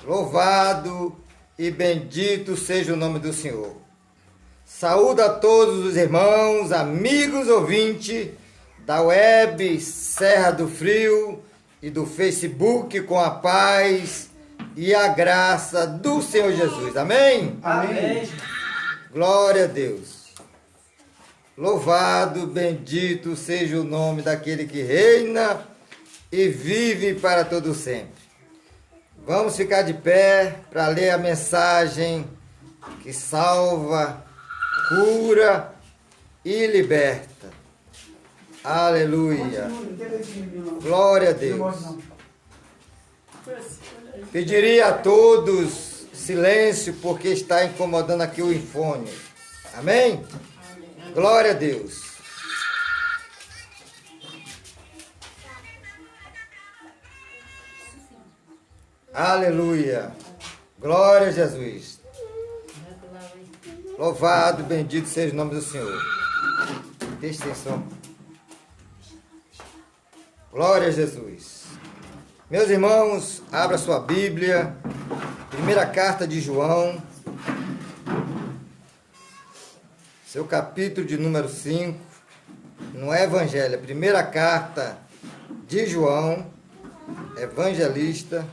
Louvado e bendito seja o nome do Senhor. Saúdo a todos os irmãos, amigos ouvintes da web Serra do Frio e do Facebook com a paz e a graça do Senhor Jesus. Amém? Amém. Glória a Deus. Louvado, bendito seja o nome daquele que reina e vive para todo sempre. Vamos ficar de pé para ler a mensagem que salva, cura e liberta. Aleluia. Glória a Deus. Pediria a todos silêncio porque está incomodando aqui o infone. Amém? Glória a Deus. Aleluia. Glória a Jesus. Louvado, bendito seja o nome do Senhor. Deixa atenção. Glória a Jesus. Meus irmãos, abra sua Bíblia. Primeira carta de João. Seu capítulo de número 5. Não é Evangelho, é primeira carta de João, evangelista.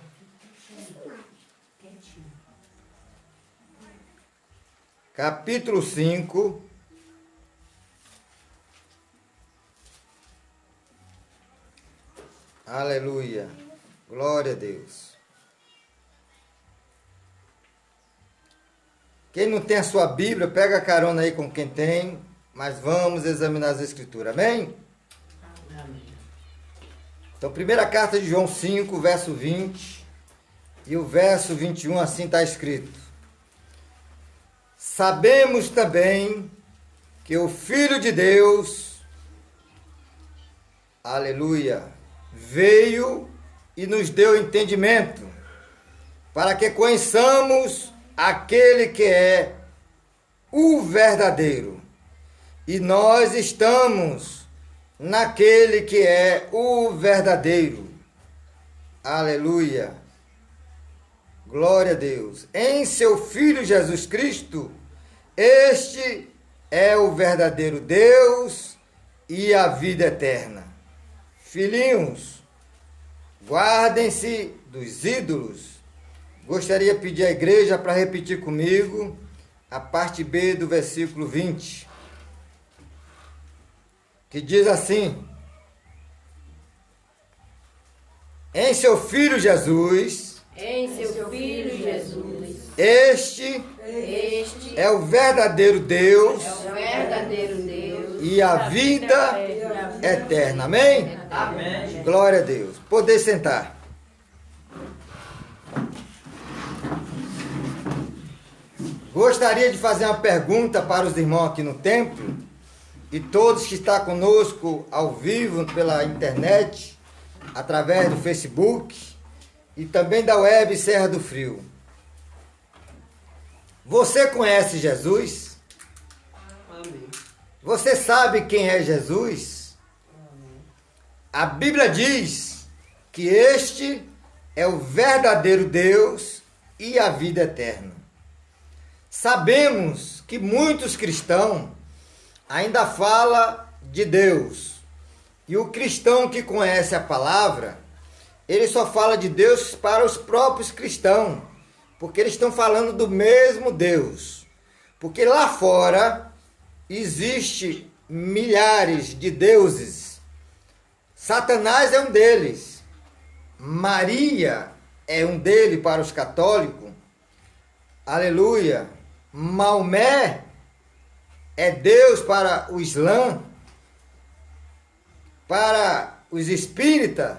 Capítulo 5. Aleluia. Glória a Deus. Quem não tem a sua Bíblia, pega a carona aí com quem tem, mas vamos examinar as Escrituras. Amém? Amém. Então, primeira carta de João 5, verso 20 e o verso 21, assim está escrito. Sabemos também que o Filho de Deus, aleluia, veio e nos deu entendimento, para que conheçamos aquele que é o verdadeiro. E nós estamos naquele que é o verdadeiro. Aleluia. Glória a Deus. Em seu Filho Jesus Cristo, este é o verdadeiro Deus e a vida eterna. Filhinhos, guardem-se dos ídolos. Gostaria de pedir à igreja para repetir comigo a parte B do versículo 20, que diz assim: em seu Filho Jesus, este é o verdadeiro Deus, e a vida eterna. Amém? Amém. Glória a Deus. Poder sentar. Gostaria de fazer uma pergunta para os irmãos aqui no templo e todos que estão conosco ao vivo pela internet, através do Facebook e também da web Serra do Frio. Você conhece Jesus? Amém. Você sabe quem é Jesus? A Bíblia diz que este é o verdadeiro Deus e a vida eterna. Sabemos que muitos cristãos ainda falam de Deus. E o cristão que conhece a palavra, ele só fala de Deus para os próprios cristãos, porque eles estão falando do mesmo Deus. Porque lá fora existe milhares de deuses. Satanás é um deles. Maria é um deles para os católicos. Aleluia. Maomé é Deus para o Islã. Para os espíritas,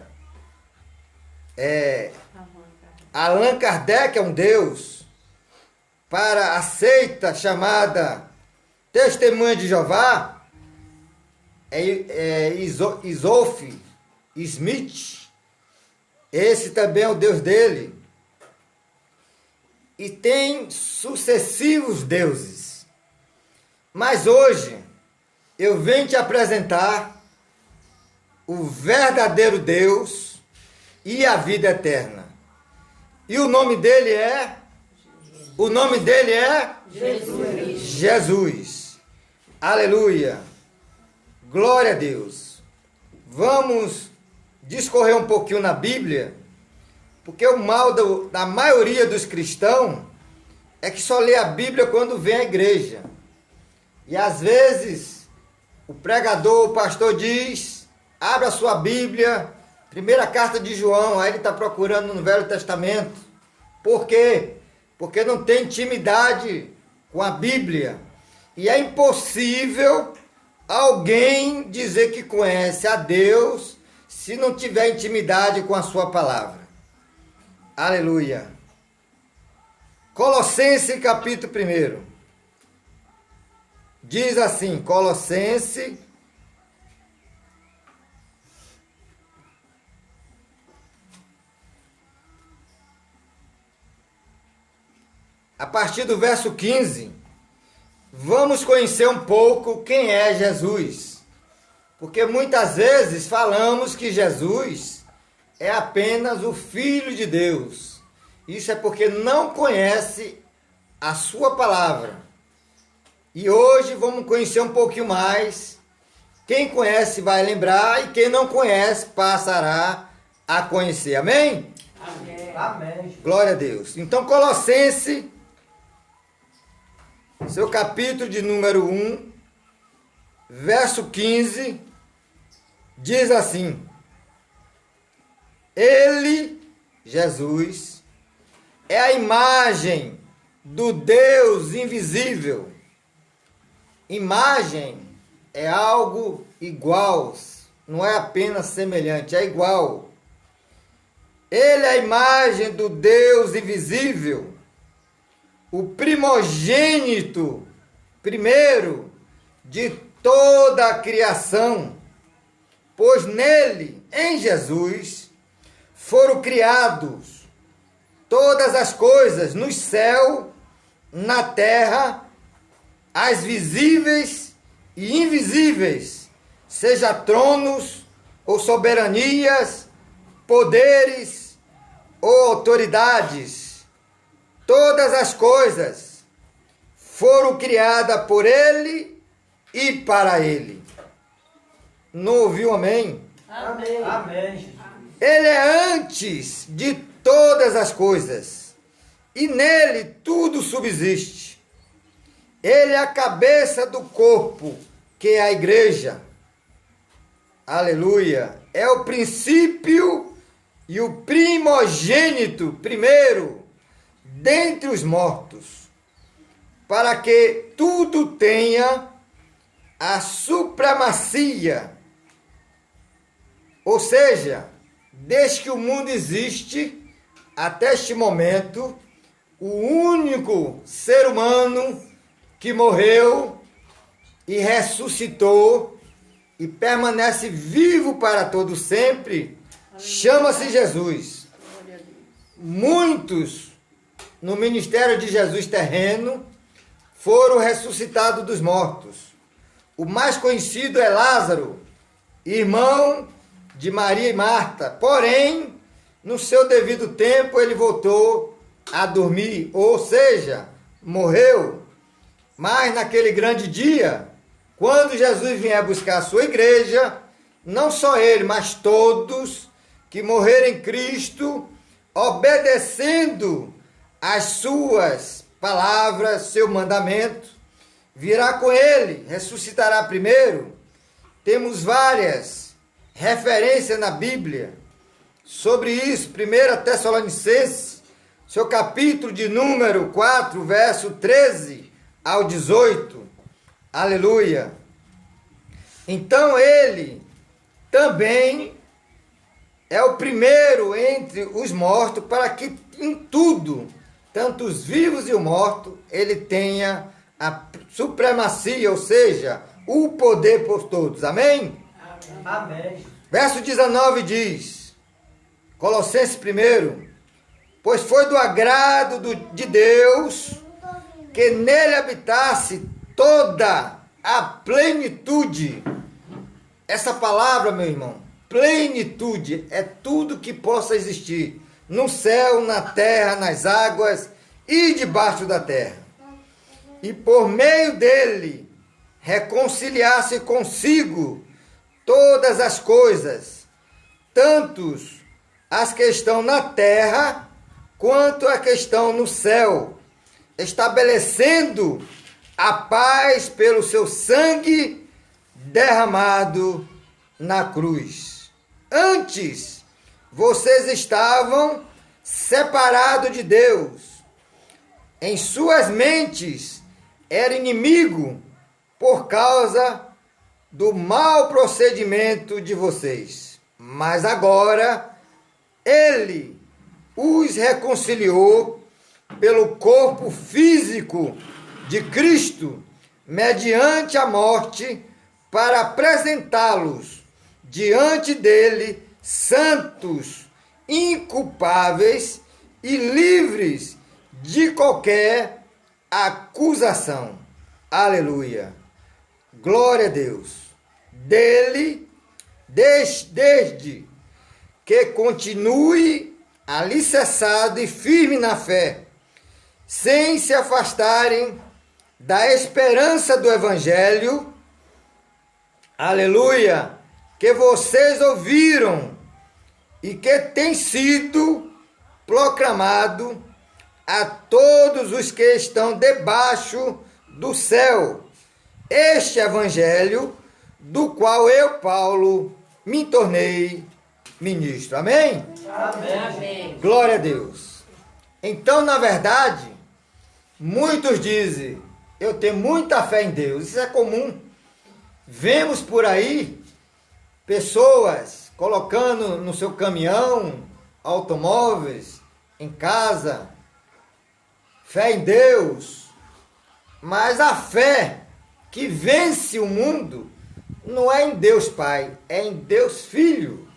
Allan Kardec é um Deus. Para a seita chamada Testemunha de Jeová, Joseph Smith, esse também é o Deus dele. E tem sucessivos deuses. Mas hoje eu venho te apresentar o verdadeiro Deus e a vida eterna. E o nome dele é? O nome dele é? Jesus. Jesus. Aleluia. Glória a Deus. Vamos discorrer um pouquinho na Bíblia, porque o mal da maioria dos cristãos é que só lê a Bíblia quando vem à igreja. E às vezes o pregador, o pastor diz, abra a sua Bíblia, primeira carta de João, aí ele está procurando no Velho Testamento. Por quê? Porque não tem intimidade com a Bíblia. E é impossível alguém dizer que conhece a Deus se não tiver intimidade com a sua palavra. Aleluia. Colossenses capítulo 1. Diz assim, Colossenses, a partir do verso 15, vamos conhecer um pouco quem é Jesus. Porque muitas vezes falamos que Jesus é apenas o Filho de Deus. Isso é porque não conhece a sua palavra. E hoje vamos conhecer um pouquinho mais. Quem conhece vai lembrar e quem não conhece passará a conhecer. Amém? Amém. Amém. Glória a Deus. Então, Colossenses, seu capítulo de número 1, verso 15, diz assim: Ele, Jesus, é a imagem do Deus invisível. Imagem é algo igual, não é apenas semelhante, é igual. Ele é a imagem do Deus invisível, o primogênito, primeiro, de toda a criação, pois nele, em Jesus, foram criados todas as coisas no céu, na terra, as visíveis e invisíveis, seja tronos ou soberanias, poderes ou autoridades. Todas as coisas foram criadas por Ele e para Ele. Não ouviu amém? Amém. Amém. Ele é antes de todas as coisas, e nele tudo subsiste. Ele é a cabeça do corpo, que é a igreja. Aleluia. É o princípio e o primogênito, primeiro, dentre os mortos, para que tudo tenha a supremacia. Ou seja, desde que o mundo existe, até este momento, o único ser humano que morreu e ressuscitou e permanece vivo para todo sempre, chama-se Jesus. Muitos no ministério de Jesus terreno foram ressuscitados dos mortos. O mais conhecido é Lázaro, irmão de Maria e Marta. Porém, no seu devido tempo, ele voltou a dormir, ou seja, morreu. Mas naquele grande dia, quando Jesus vier buscar a sua igreja, não só ele, mas todos que morreram em Cristo, obedecendo às suas palavras, seu mandamento, virá com ele, ressuscitará primeiro. Temos várias referências na Bíblia sobre isso. 1 Tessalonicenses, seu capítulo de número 4, verso 13 ao 18. Aleluia. Então ele também é o primeiro entre os mortos, para que em tudo, tanto os vivos e os mortos, ele tenha a supremacia, ou seja, o poder por todos. Amém? Amém. Verso 19 diz, Colossenses 1, pois foi do agrado de Deus que nele habitasse toda a plenitude. Essa palavra, meu irmão, plenitude, é tudo que possa existir. no céu, na terra, nas águas e debaixo da terra. E por meio dele reconciliasse consigo todas as coisas, tanto as que estão na terra quanto as que estão no céu, estabelecendo a paz pelo seu sangue derramado na cruz. Antes, vocês estavam separados de Deus. Em suas mentes, era inimigo por causa do mau procedimento de vocês. Mas agora, ele os reconciliou pelo corpo físico de Cristo, mediante a morte, para apresentá-los diante dele santos, inculpáveis e livres de qualquer acusação. Aleluia. Glória a Deus. Dele, desde que continue alicerçado e firme na fé, sem se afastarem da esperança do Evangelho, aleluia, que vocês ouviram e que tem sido proclamado a todos os que estão debaixo do céu. Este Evangelho, do qual eu, Paulo, me tornei ministro. Amém? Amém. Glória a Deus. Então, na verdade, muitos dizem, eu tenho muita fé em Deus. Isso é comum. Vemos por aí pessoas colocando no seu caminhão, automóveis, em casa, fé em Deus. Mas a fé que vence o mundo não é em Deus Pai, é em Deus Filho.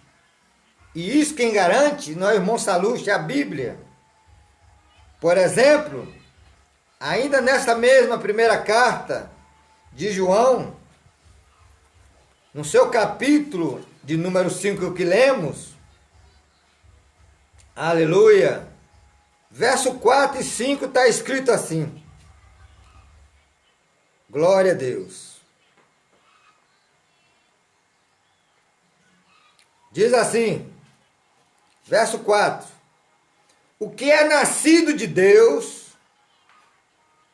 E isso quem garante não é o irmão Saluste, é a Bíblia. Por exemplo, ainda nesta mesma primeira carta de João, no seu capítulo de número 5 que lemos, aleluia, verso 4 e 5 está escrito assim, glória a Deus. Diz assim, verso 4, o que é nascido de Deus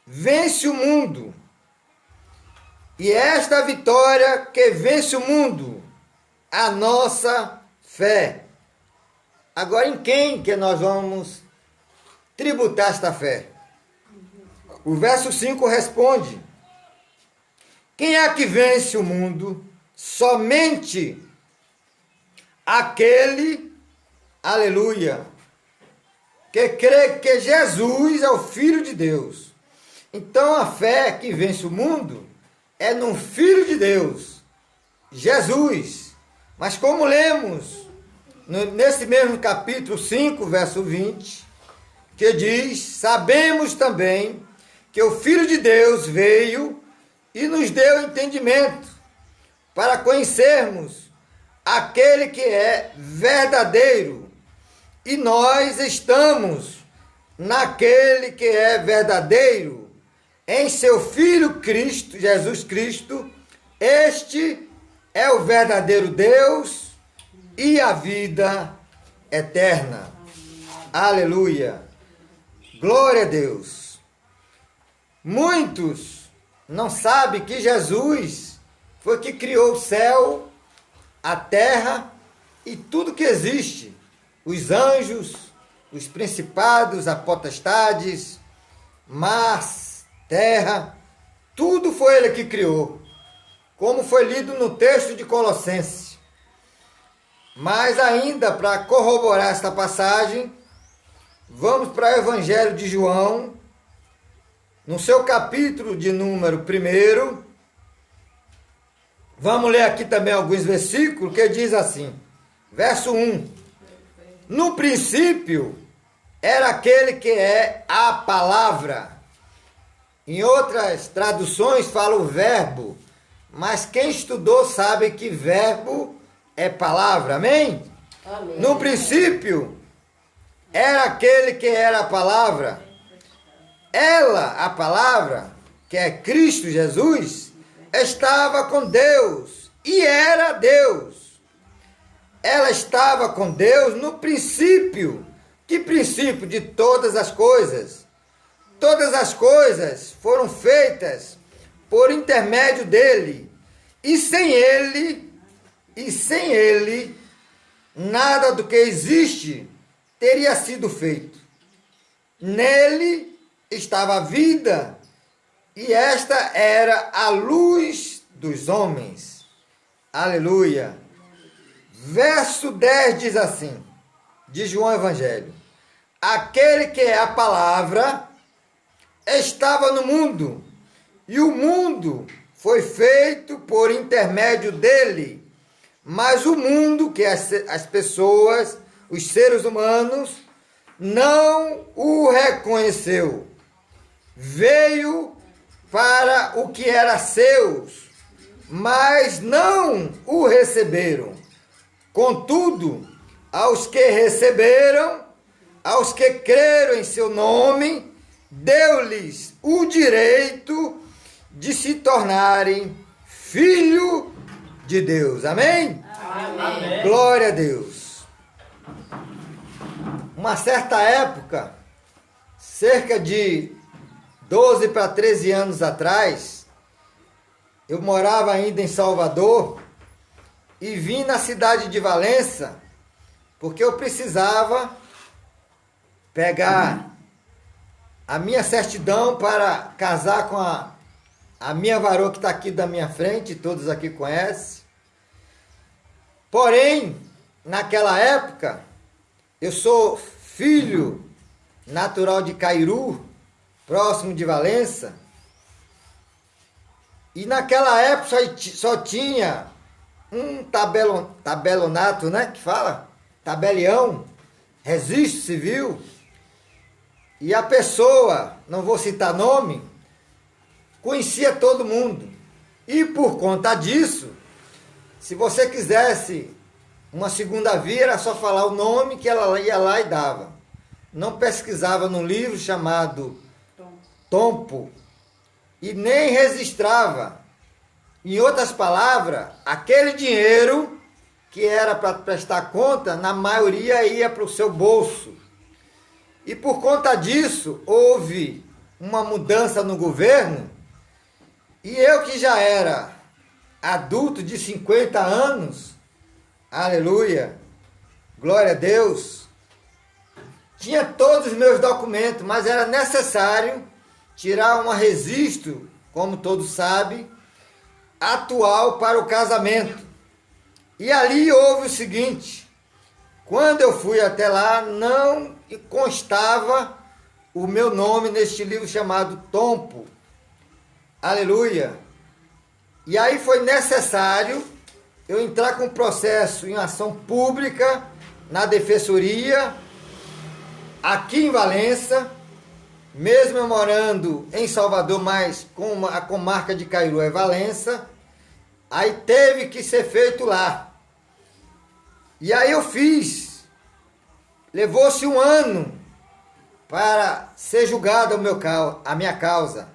vence o mundo, e esta vitória que vence o mundo, a nossa fé. Agora, em quem que nós vamos tributar esta fé? O verso 5 responde, quem é que vence o mundo? Somente aquele, aleluia, que crê que Jesus é o Filho de Deus. Então a fé que vence o mundo é no Filho de Deus, Jesus. Mas como lemos nesse mesmo capítulo 5, verso 20, que diz, sabemos também que o Filho de Deus veio e nos deu entendimento para conhecermos aquele que é verdadeiro, e nós estamos naquele que é verdadeiro, em seu Filho Cristo, Jesus Cristo. Este é o verdadeiro Deus e a vida eterna. Aleluia. Glória a Deus. Muitos não sabem que Jesus foi que criou o céu, a terra e tudo que existe. Os anjos, os principados, as potestades, mar, terra, tudo foi ele que criou. Como foi lido no texto de Colossenses. Mas ainda para corroborar esta passagem, vamos para o Evangelho de João, no seu capítulo de número 1. Vamos ler aqui também alguns versículos que diz assim, verso 1. No princípio era aquele que é a palavra. Em outras traduções fala o verbo, mas quem estudou sabe que verbo é palavra, amém? Amém. No princípio era aquele que era a palavra. Ela, a palavra, que é Cristo Jesus, estava com Deus e era Deus. Ela estava com Deus no princípio. Que princípio? De todas as coisas. Todas as coisas foram feitas por intermédio dele. E sem ele, nada do que existe teria sido feito. Nele estava a vida, e esta era a luz dos homens. Aleluia. Verso 10 diz assim, de João Evangelho: aquele que é a palavra estava no mundo, e o mundo foi feito por intermédio dele, mas o mundo, que as pessoas, os seres humanos, não o reconheceu. Veio para o que era seus, mas não o receberam. Contudo, aos que receberam, aos que creram em seu nome, deu-lhes o direito de se tornarem filho de Deus. Amém? Amém. Glória a Deus. Uma certa época, cerca de 12 para 13 anos atrás, eu morava ainda em Salvador e vim na cidade de Valença porque eu precisava pegar a minha certidão para casar com a minha varoa que está aqui da minha frente, todos aqui conhecem. Porém, naquela época, eu sou filho natural de Cairu, próximo de Valença, e naquela época só tinha um tabelonato, né, que fala? Tabelião, registro civil, e a pessoa, não vou citar nome, conhecia todo mundo. E por conta disso, se você quisesse uma segunda via, era só falar o nome que ela ia lá e dava. Não pesquisava num livro chamado Tompo e nem registrava. Em outras palavras, aquele dinheiro que era para prestar conta, na maioria ia para o seu bolso. E por conta disso, houve uma mudança no governo, e eu que já era adulto de 50 anos, aleluia, glória a Deus, tinha todos os meus documentos, mas era necessário tirar um registro, como todos sabem, atual para o casamento. E ali houve o seguinte: quando eu fui até lá, não constava o meu nome neste livro chamado Tompo. Aleluia. E aí foi necessário eu entrar com processo em ação pública na defensoria, aqui em Valença, mesmo eu morando em Salvador, mas com a comarca de Cairu é Valença, aí teve que ser feito lá. E aí eu fiz. Levou-se um ano para ser julgada a minha causa.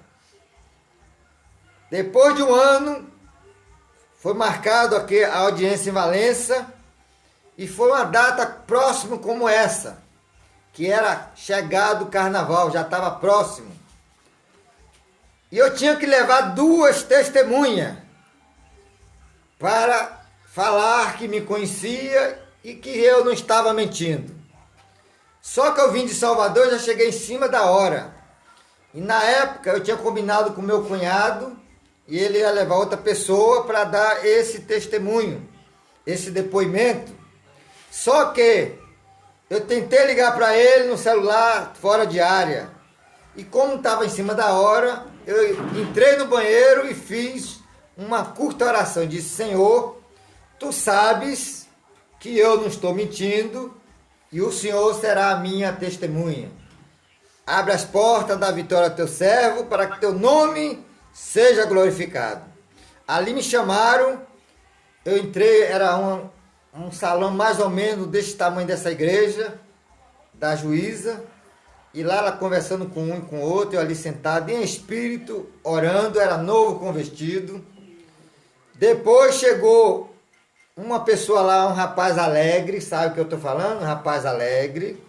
Depois de um ano, foi marcado aqui a audiência em Valença, e foi uma data próxima como essa, que era chegado o carnaval, já estava próximo. E eu tinha que levar 2 testemunhas para falar que me conhecia e que eu não estava mentindo. Só que eu vim de Salvador, já cheguei em cima da hora. E na época eu tinha combinado com meu cunhado, e ele ia levar outra pessoa para dar esse testemunho, esse depoimento. Só que eu tentei ligar para ele no celular fora de área. E como estava em cima da hora, eu entrei no banheiro e fiz uma curta oração. Disse: Senhor, tu sabes que eu não estou mentindo, e o Senhor será a minha testemunha. Abre as portas da vitória a teu servo, para que teu nome seja glorificado. Ali me chamaram, eu entrei, era um salão mais ou menos desse tamanho dessa igreja, da juíza, e lá ela conversando com um e com o outro, eu ali sentado em espírito, orando, era novo convertido. Depois chegou uma pessoa lá, um rapaz alegre, sabe o que eu estou falando? Um rapaz alegre,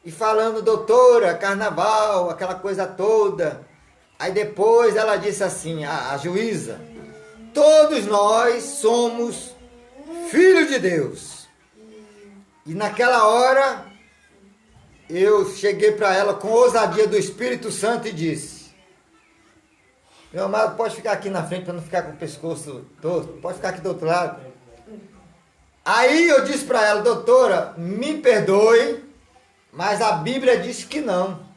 e falando, doutora, carnaval, aquela coisa toda. Aí depois ela disse assim, a juíza, todos nós somos filhos de Deus. E naquela hora, eu cheguei para ela com ousadia do Espírito Santo e disse, meu amado, pode ficar aqui na frente para não ficar com o pescoço torto, pode ficar aqui do outro lado. Aí eu disse para ela, doutora, me perdoe, mas a Bíblia diz que não.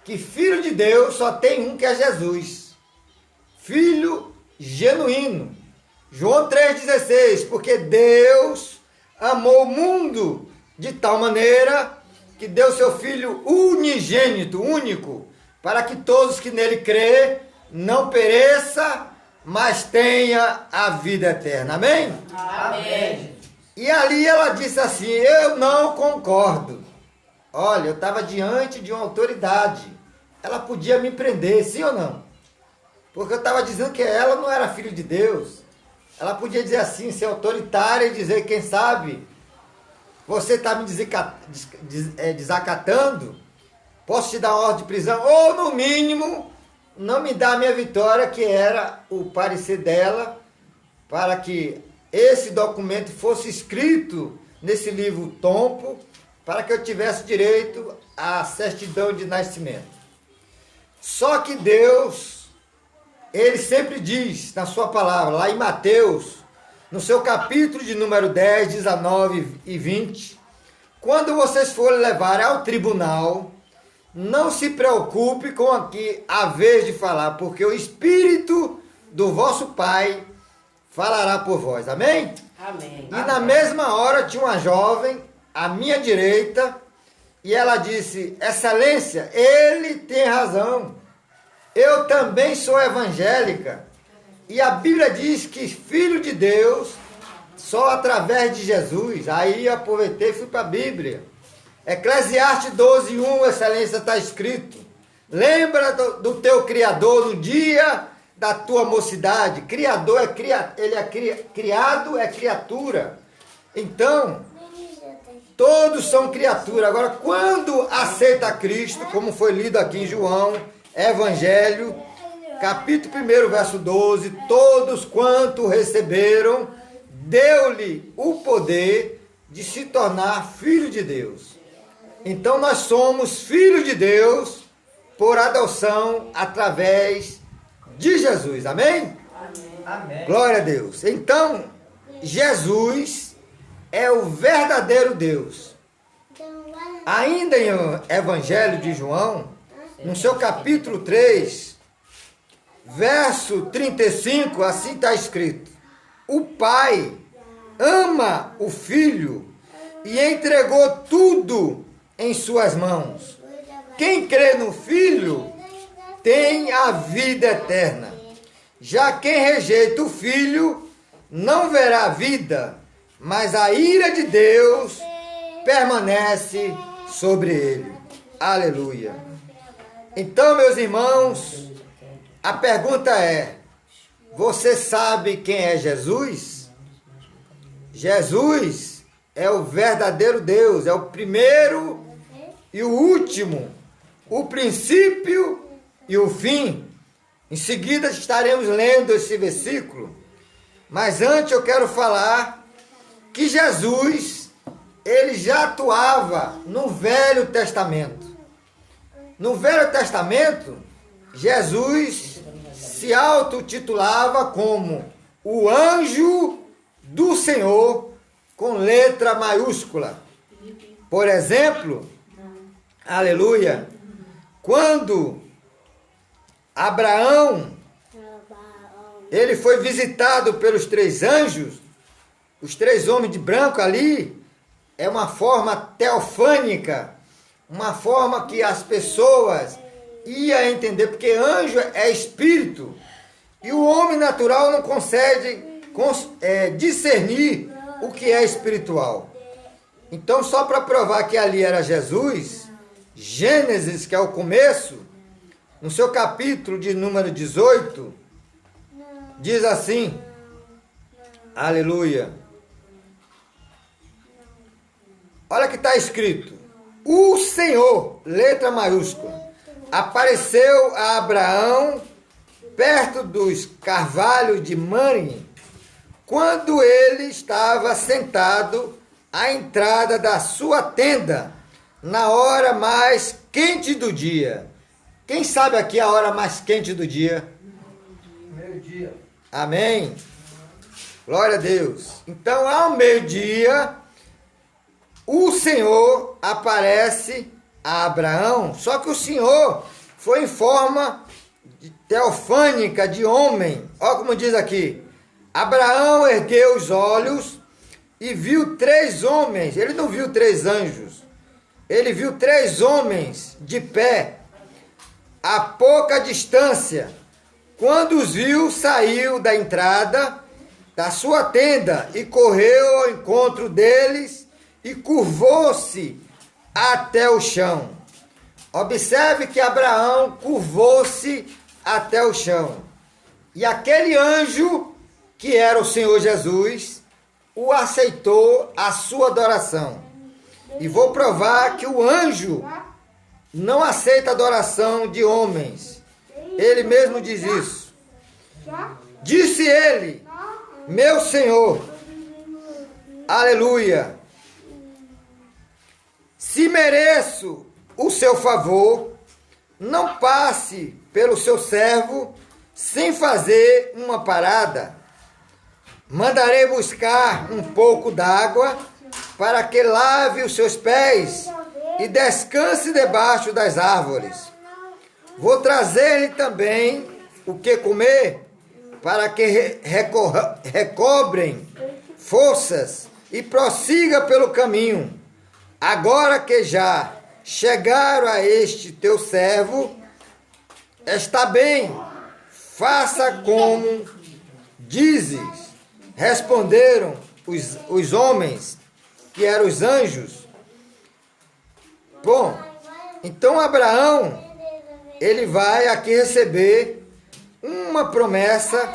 Que filho de Deus só tem um, que é Jesus. Filho genuíno. João 3,16, porque Deus amou o mundo de tal maneira que deu seu Filho unigênito, único, para que todos que nele crê não pereça, mas tenha a vida eterna. Amém? Amém. E ali ela disse assim, eu não concordo. Olha, eu estava diante de uma autoridade. Ela podia me prender, sim ou não? Porque eu estava dizendo que ela não era filho de Deus. Ela podia dizer assim, ser autoritária e dizer, quem sabe, você está me desacatando, posso te dar uma ordem de prisão, ou no mínimo, não me dá a minha vitória, que era o parecer dela, para que esse documento fosse escrito nesse livro tompo, para que eu tivesse direito à certidão de nascimento. Só que Deus, Ele sempre diz na sua palavra, lá em Mateus, no seu capítulo de número 10, 19 e 20, quando vocês forem levar ao tribunal, não se preocupe com aqui a vez de falar, porque o Espírito do vosso Pai falará por vós. Amém? Amém. E na mesma hora tinha uma jovem à minha direita, e ela disse, Excelência, ele tem razão. Eu também sou evangélica. E a Bíblia diz que filho de Deus, só através de Jesus. Aí eu aproveitei e fui para a Bíblia. Eclesiastes 12:1, Excelência, está escrito. Lembra do teu Criador no dia da tua mocidade. Criador ele é criado, é criatura. Então, todos são criatura. Agora, quando aceita Cristo, como foi lido aqui em João, Evangelho, capítulo 1, verso 12, todos quanto receberam, deu-lhe o poder de se tornar filho de Deus. Então, nós somos filhos de Deus por adoção através de Jesus. Amém? Amém. Glória a Deus. Então, Jesus é o verdadeiro Deus. Ainda em Evangelho de João, no seu capítulo 3, verso 35, assim está escrito: o Pai ama o Filho e entregou tudo em suas mãos. Quem crê no Filho tem a vida eterna. Já quem rejeita o Filho não verá a vida, mas a ira de Deus permanece sobre ele. Aleluia. Então, meus irmãos, a pergunta é: você sabe quem é Jesus? Jesus é o verdadeiro Deus, é o primeiro e o último, o princípio e o fim. Em seguida estaremos lendo esse versículo, mas antes eu quero falar que Jesus, ele já atuava no Velho Testamento. No Velho Testamento, Jesus se autotitulava como o anjo do Senhor, com letra maiúscula. Por exemplo, aleluia, quando Abraão, ele foi visitado pelos 3 anjos, os 3 homens de branco ali, é uma forma teofânica, uma forma que as pessoas iam entender, porque anjo é espírito, e o homem natural não consegue discernir o que é espiritual. Então, só para provar que ali era Jesus, Gênesis, que é o começo, no seu capítulo de número 18, diz assim, aleluia. Olha que está escrito, o Senhor, letra maiúscula, apareceu a Abraão perto dos carvalhos de Mamre, quando ele estava sentado à entrada da sua tenda, na hora mais quente do dia. Quem sabe aqui a hora mais quente do dia? Meio-dia. Amém? Glória a Deus. Então, ao meio-dia, o Senhor aparece a Abraão, só que o Senhor foi em forma teofânica de homem. Olha como diz aqui. Abraão ergueu os olhos e viu 3 homens. Ele não viu 3 anjos. Ele viu 3 homens de pé, a pouca distância. Quando os viu, saiu da entrada da sua tenda e correu ao encontro deles e curvou-se até o chão. Observe que Abraão curvou-se até o chão. E aquele anjo, que era o Senhor Jesus, o aceitou a sua adoração. E vou provar que o anjo não aceita adoração de homens. Ele mesmo diz isso. Disse ele, meu Senhor, aleluia, se mereço o seu favor, não passe pelo seu servo sem fazer uma parada. Mandarei buscar um pouco d'água para que lave os seus pés e descanse debaixo das árvores. Vou trazer-lhe também o que comer para que recobrem forças e prossiga pelo caminho. Agora que já chegaram a este teu servo, está bem, faça como dizes. Responderam os homens, que eram os anjos. Bom, então Abraão, ele vai aqui receber uma promessa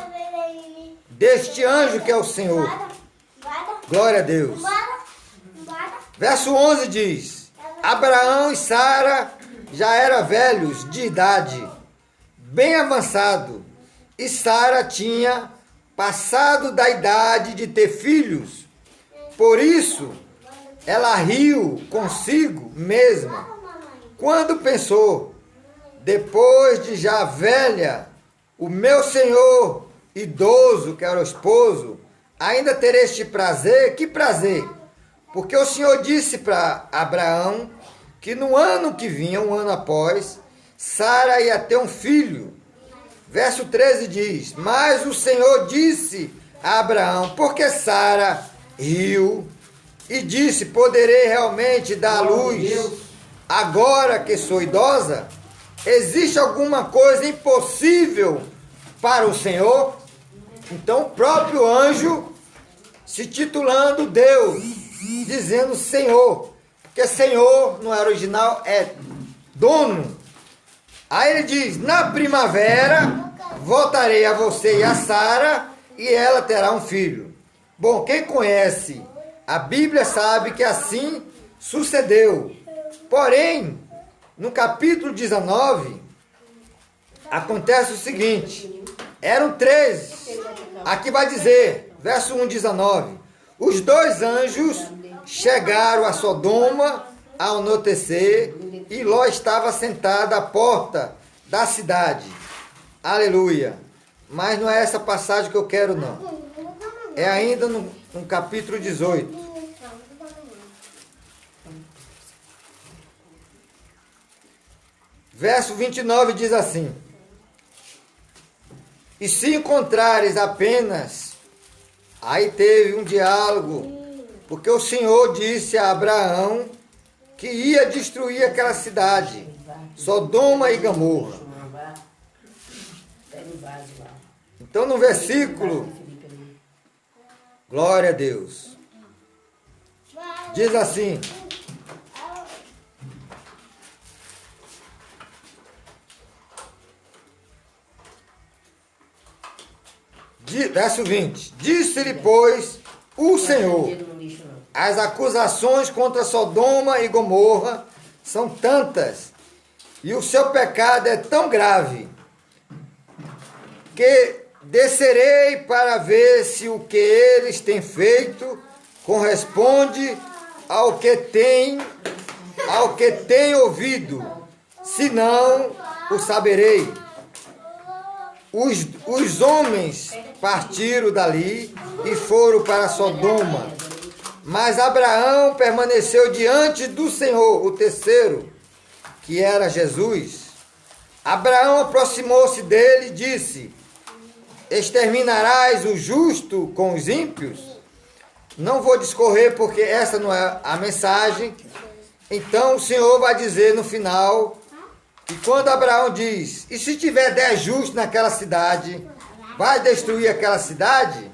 deste anjo que é o Senhor. Glória a Deus. Verso 11 diz, Abraão e Sara já eram velhos de idade, bem avançado, e Sara tinha passado da idade de ter filhos. Por isso, ela riu consigo mesma, quando pensou, depois de já velha, o meu senhor idoso, que era o esposo, ainda ter este prazer. Que prazer? Porque o Senhor disse para Abraão que no ano que vinha, um ano após, Sara ia ter um filho. Verso 13 diz, mas o Senhor disse a Abraão, porque Sara riu e disse, poderei realmente dar à luz agora que sou idosa? Existe alguma coisa impossível para o Senhor? Então o próprio anjo se titulando Deus, dizendo Senhor, porque Senhor no original é dono. Aí ele diz, na primavera voltarei a você e a Sara e ela terá um filho. Bom, quem conhece a Bíblia sabe que assim sucedeu. Porém, no capítulo 19, acontece o seguinte, eram 3, aqui vai dizer, verso 1, 19, os 2 anjos chegaram a Sodoma ao anoitecer e Ló estava sentado à porta da cidade. Aleluia. Mas não é essa passagem que eu quero, não. É ainda no capítulo 18. Verso 29 diz assim, e se encontrares apenas, aí teve um diálogo, porque o Senhor disse a Abraão que ia destruir aquela cidade, Sodoma e Gomorra. Então no versículo, glória a Deus, Diz assim: verso 20: Disse-lhe, pois, o Senhor: as acusações contra Sodoma e Gomorra são tantas, e o seu pecado é tão grave, que descerei para ver se o que eles têm feito corresponde ao que tem ouvido, senão o saberei. Os homens partiram dali e foram para Sodoma, mas Abraão permaneceu diante do Senhor, o terceiro, que era Jesus. Abraão aproximou-se dele e disse: exterminarás o justo com os ímpios? Não vou discorrer porque essa não é a mensagem. Então o Senhor vai dizer no final que quando Abraão diz: e se tiver 10 justos naquela cidade, vai destruir aquela cidade?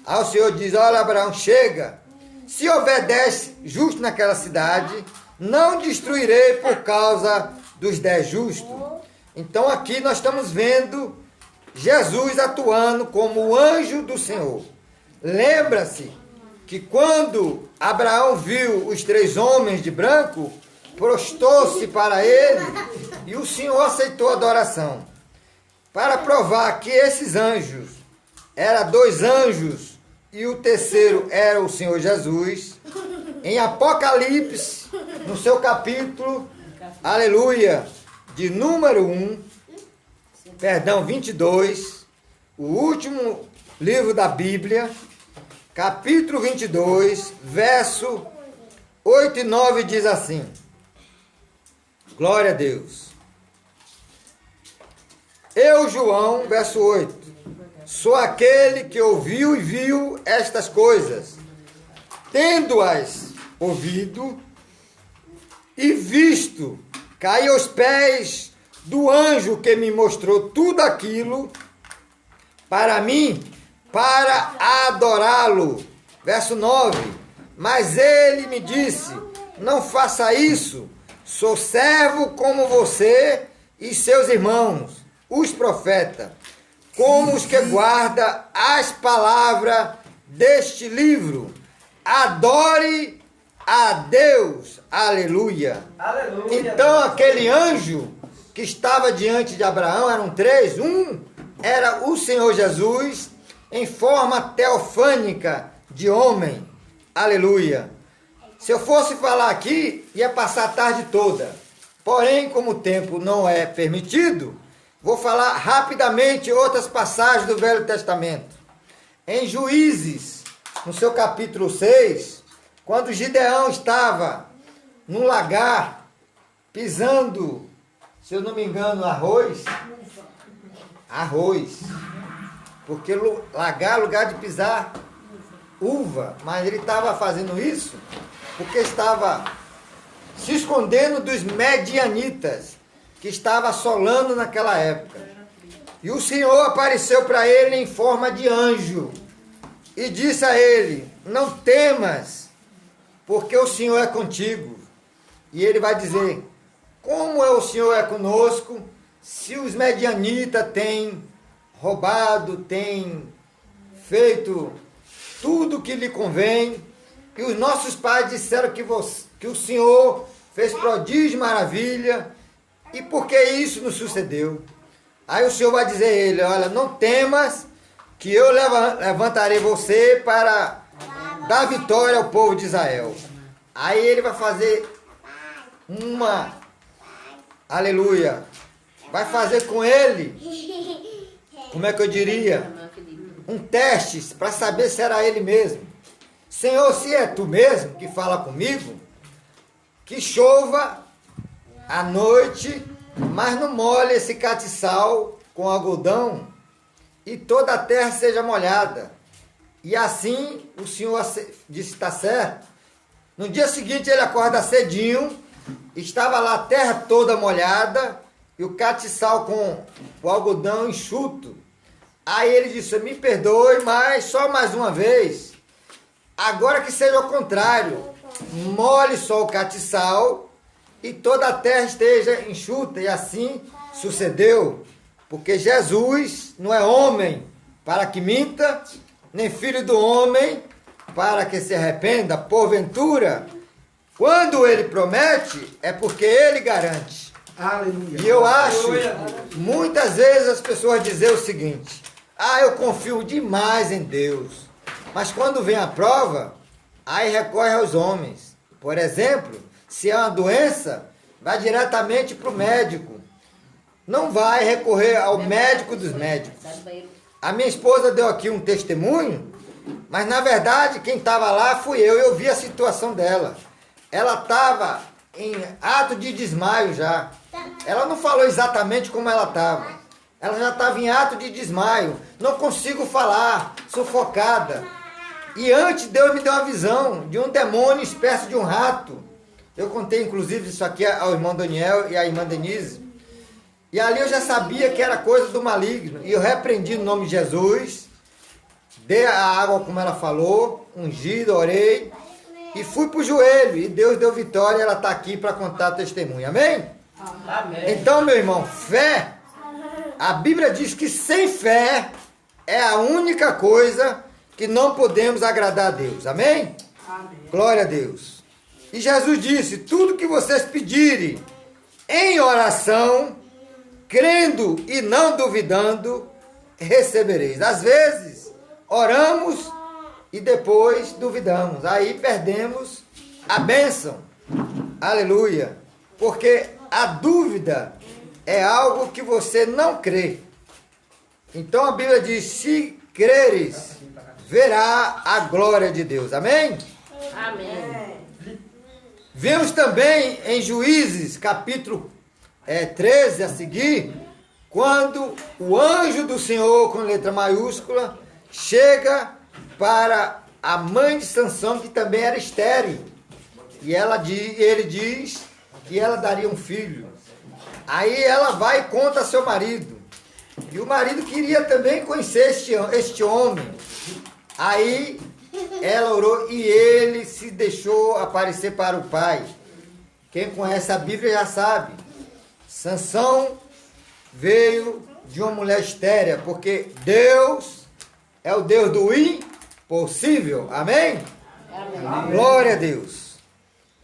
Aí o Senhor diz: olha, Abraão, chega. Se houver 10 justos naquela cidade, não destruirei por causa dos 10 justos. Então aqui nós estamos vendo Jesus atuando como o anjo do Senhor. Lembra-se que quando Abraão viu os 3 homens de branco, prostou-se para ele e o Senhor aceitou a adoração. Para provar que esses anjos eram 2 anjos e o terceiro era o Senhor Jesus, em Apocalipse, no seu capítulo, aleluia, de número 22, o último livro da Bíblia, capítulo 22, verso 8 e 9 diz assim: glória a Deus. Eu, João, verso 8, sou aquele que ouviu e viu estas coisas, tendo-as ouvido e visto, caí aos pés do anjo que me mostrou tudo aquilo para mim, para adorá-lo. Verso 9, mas ele me disse: não faça isso, sou servo como você e seus irmãos, os profetas, como os que guardam as palavras deste livro. Adore a Deus, aleluia. Aleluia. Então aquele anjo que estava diante de Abraão, eram 3, um era o Senhor Jesus, em forma teofânica de homem, aleluia. Se eu fosse falar aqui, ia passar a tarde toda, porém, como o tempo não é permitido, vou falar rapidamente outras passagens do Velho Testamento. Em Juízes, no seu capítulo 6, quando Gideão estava num lagar, pisando, se eu não me engano, arroz, porque lagar é lugar de pisar uva, mas ele estava fazendo isso porque estava se escondendo dos medianitas, que estava assolando naquela época. E o Senhor apareceu para ele em forma de anjo e disse a ele: não temas, porque o Senhor é contigo. E ele vai dizer: como o Senhor é conosco, se os medianitas têm roubado, têm feito tudo o que lhe convém, e os nossos pais disseram que o Senhor fez prodígio e maravilha, e por que isso nos sucedeu? Aí o Senhor vai dizer a ele: olha, não temas, que eu levantarei você para dar vitória ao povo de Israel. Aí ele vai fazer aleluia, vai fazer com ele, como é que eu diria, um teste para saber se era ele mesmo. Senhor, se é tu mesmo que fala comigo, que chova à noite, mas não molhe esse catiçal com algodão, e toda a terra seja molhada. E assim o Senhor disse: está certo. No dia seguinte ele acorda cedinho, estava lá a terra toda molhada e o catiçal com o algodão enxuto. Aí ele disse: me perdoe, mas só mais uma vez. Agora que seja o contrário, molhe só o catiçal e toda a terra esteja enxuta. E assim sucedeu, porque Jesus não é homem para que minta, nem filho do homem para que se arrependa. Porventura, quando ele promete, é porque ele garante. Aleluia. E eu acho, muitas vezes as pessoas dizem o seguinte: eu confio demais em Deus. Mas quando vem a prova, aí recorre aos homens. Por exemplo, se é uma doença, vai diretamente para o médico. Não vai recorrer ao médico dos médicos. A minha esposa deu aqui um testemunho, mas na verdade quem estava lá fui eu vi a situação dela. Ela estava em ato de desmaio já. Ela não falou exatamente como ela estava. Ela já estava em ato de desmaio. Não consigo falar, sufocada. E antes Deus me deu uma visão de um demônio espécie de um rato. Eu contei inclusive isso aqui ao irmão Daniel e à irmã Denise. E ali eu já sabia que era coisa do maligno. E eu repreendi no nome de Jesus. Dei a água como ela falou, ungido, orei. E fui para o joelho. E Deus deu vitória e ela está aqui para contar testemunho. Amém? Amém. Então, meu irmão, fé. A Bíblia diz que sem fé é a única coisa que não podemos agradar a Deus. Amém? Amém. Glória a Deus. E Jesus disse: tudo que vocês pedirem em oração, crendo e não duvidando, recebereis. Às vezes, oramos e depois duvidamos. Aí perdemos a bênção. Aleluia. Porque a dúvida é algo que você não crê. Então a Bíblia diz: se creres, verá a glória de Deus. Amém? Amém. Vemos também em Juízes, capítulo 13 a seguir, quando o anjo do Senhor, com letra maiúscula, chega para a mãe de Sansão, que também era estéril. E ele diz que ela daria um filho. Aí ela vai e conta a seu marido. E o marido queria também conhecer este homem. Aí ela orou e ele se deixou aparecer para o pai. Quem conhece a Bíblia já sabe. Sansão veio de uma mulher estéril, porque Deus é o Deus do impossível. Amém? Amém. Glória a Deus.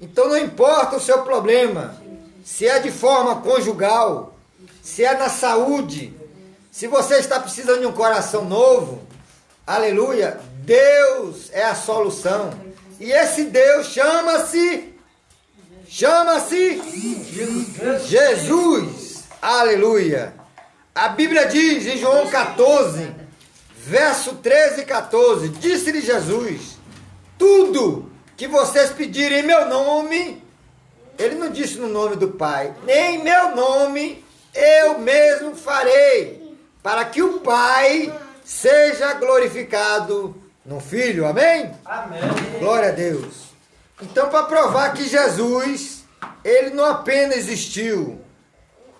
Então não importa o seu problema, se é de forma conjugal, se é na saúde, se você está precisando de um coração novo, aleluia, Deus é a solução. E esse Deus chama-se Jesus. Aleluia. A Bíblia diz em João 14, verso 13 e 14, disse-lhe Jesus: tudo que vocês pedirem em meu nome, ele não disse no nome do Pai, nem em meu nome, eu mesmo farei, para que o Pai seja glorificado no Filho. Amém? Amém. Glória a Deus. Então, para provar que Jesus, ele não apenas existiu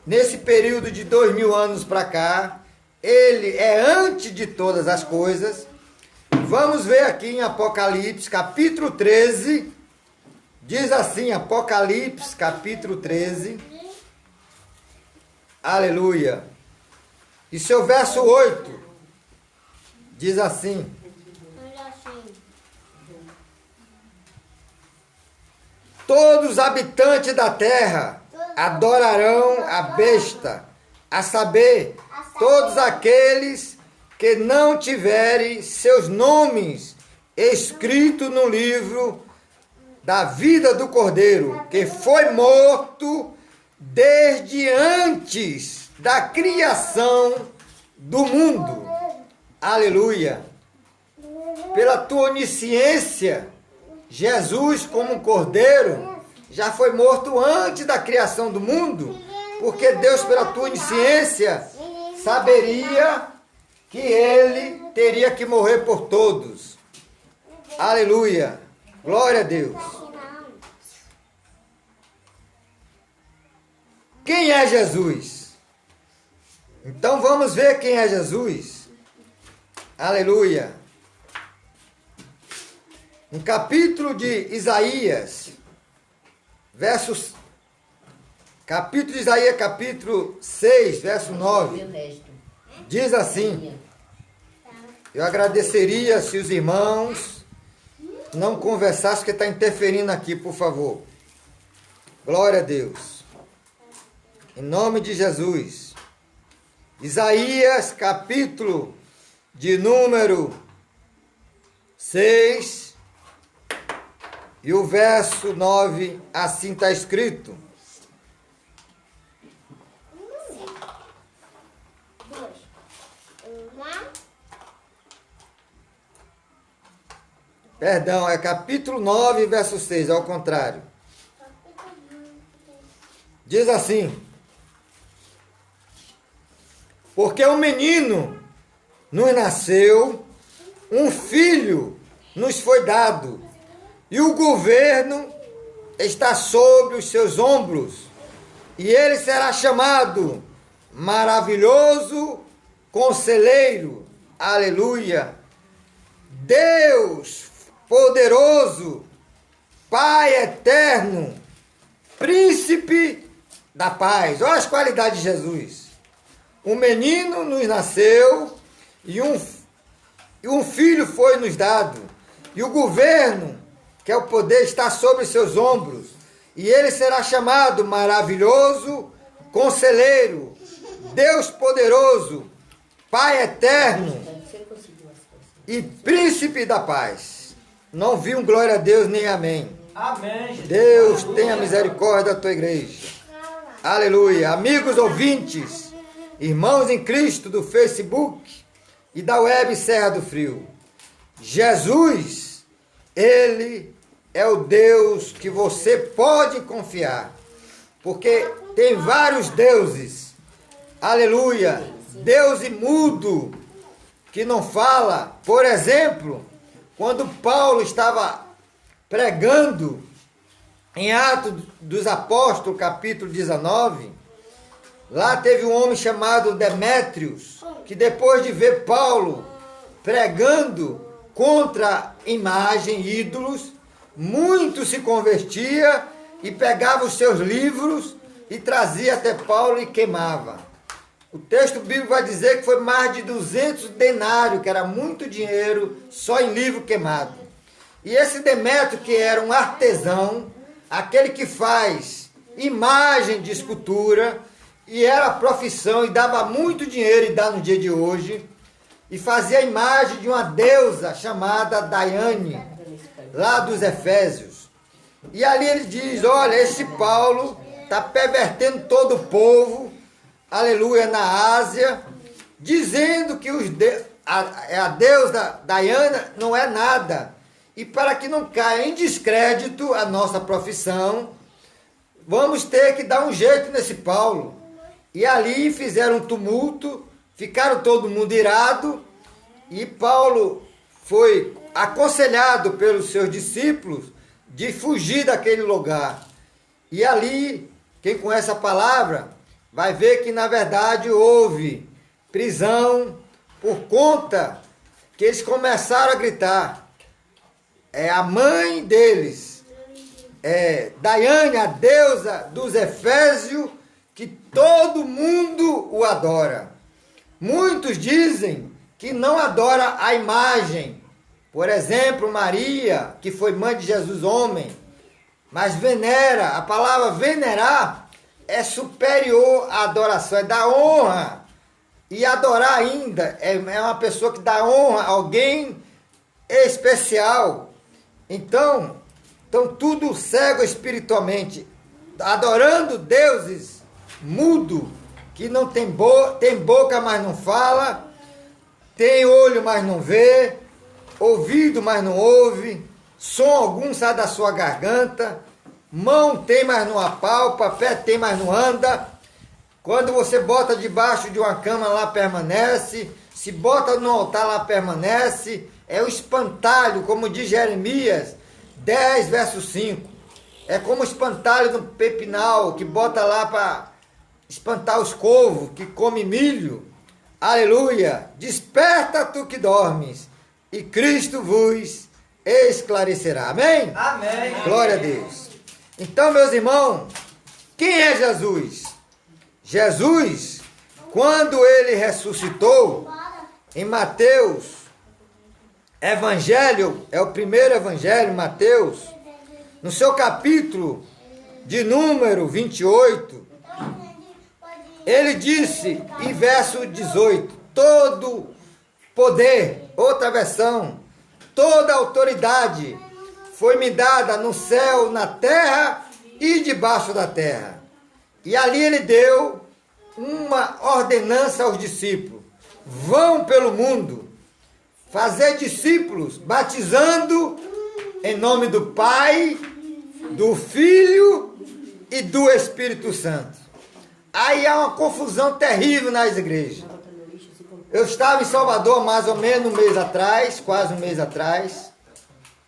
nesse período de 2000 anos para cá, ele é antes de todas as coisas. Vamos ver aqui em Apocalipse, capítulo 13, diz assim, Apocalipse, capítulo 13, aleluia, e seu verso 8, diz assim: todos os habitantes da terra adorarão a besta, a saber, todos aqueles que não tiverem seus nomes escritos no livro da vida do Cordeiro, que foi morto desde antes da criação do mundo. Aleluia. Pela tua onisciência, Jesus, como um cordeiro, já foi morto antes da criação do mundo, porque Deus, pela tua onisciência, saberia que ele teria que morrer por todos. Aleluia. Glória a Deus. Quem é Jesus? Então vamos ver quem é Jesus. Aleluia. No capítulo de Isaías, capítulo 6, verso 9, diz assim: eu agradeceria se os irmãos não conversassem, porque está interferindo aqui, por favor. Glória a Deus. Em nome de Jesus. Isaías, capítulo de número 6, e o verso 9, assim está escrito: perdão, é capítulo 9, verso 6, ao contrário. Diz assim: porque um menino nos nasceu, um filho nos foi dado, e o governo está sobre os seus ombros, e ele será chamado Maravilhoso Conselheiro, aleluia, Deus Poderoso, Pai Eterno, Príncipe da Paz. Olha as qualidades de Jesus. Um menino nos nasceu e um filho foi nos dado, e o governo, que é o poder, está sobre seus ombros, e ele será chamado Maravilhoso Conselheiro, Deus Poderoso, Pai Eterno e Príncipe da Paz. Não vi um glória a Deus nem amém. Amém. Deus tenha misericórdia da tua igreja. Aleluia. Amigos ouvintes, irmãos em Cristo do Facebook e da web Serra do Frio, Jesus, Ele é o Deus que você pode confiar, porque tem vários deuses, aleluia, Deus imudo, que não fala. Por exemplo, quando Paulo estava pregando em Atos dos Apóstolos, capítulo 19, lá teve um homem chamado Demétrios, que depois de ver Paulo pregando contra imagem, ídolos, muito se convertia e pegava os seus livros e trazia até Paulo e queimava. O texto bíblico vai dizer que foi mais de 200 denários, que era muito dinheiro, só em livro queimado. E esse Demétrio, que era um artesão, aquele que faz imagem de escultura, e era a profissão, e dava muito dinheiro, e dá no dia de hoje, e fazia a imagem de uma deusa chamada Diane, lá dos Efésios. E ali ele diz: olha, esse Paulo está pervertendo todo o povo, aleluia, na Ásia, dizendo que a deusa Diana não é nada. E para que não caia em descrédito a nossa profissão, vamos ter que dar um jeito nesse Paulo. E ali fizeram um tumulto, ficaram todo mundo irado, e Paulo foi aconselhado pelos seus discípulos de fugir daquele lugar. E ali, quem conhece a palavra, vai ver que na verdade houve prisão por conta que eles começaram a gritar. A mãe deles, Diane, a deusa dos Efésios, que todo mundo o adora. Muitos dizem que não adora a imagem. Por exemplo, Maria, que foi mãe de Jesus homem, mas venera. A palavra venerar é superior à adoração, é dar honra. E adorar ainda é uma pessoa que dá honra a alguém especial. Então tudo cego espiritualmente, adorando deuses mudo, que não tem boca, mas não fala, tem olho, mas não vê, ouvido, mas não ouve, som algum sai da sua garganta, mão tem, mas não apalpa, pé tem, mas não anda. Quando você bota debaixo de uma cama, lá permanece, se bota no altar, lá permanece. É o espantalho, como diz Jeremias 10, verso 5. É como o espantalho no pepinal, que bota lá para espantar os corvos, que come milho. Aleluia! Desperta tu que dormes, e Cristo vos esclarecerá. Amém? Amém. Glória a Deus. Então, meus irmãos, quem é Jesus? Jesus, quando ele ressuscitou, em Mateus, Evangelho, é o primeiro Evangelho, Mateus, no seu capítulo de número 28, ele disse, em verso 18, todo poder, outra versão, toda autoridade foi me dada no céu, na terra e debaixo da terra. E ali ele deu uma ordenança aos discípulos. Vão pelo mundo, fazer discípulos, batizando em nome do Pai, do Filho e do Espírito Santo. Aí há uma confusão terrível nas igrejas. Eu estava em Salvador mais ou menos um mês atrás, quase um mês atrás,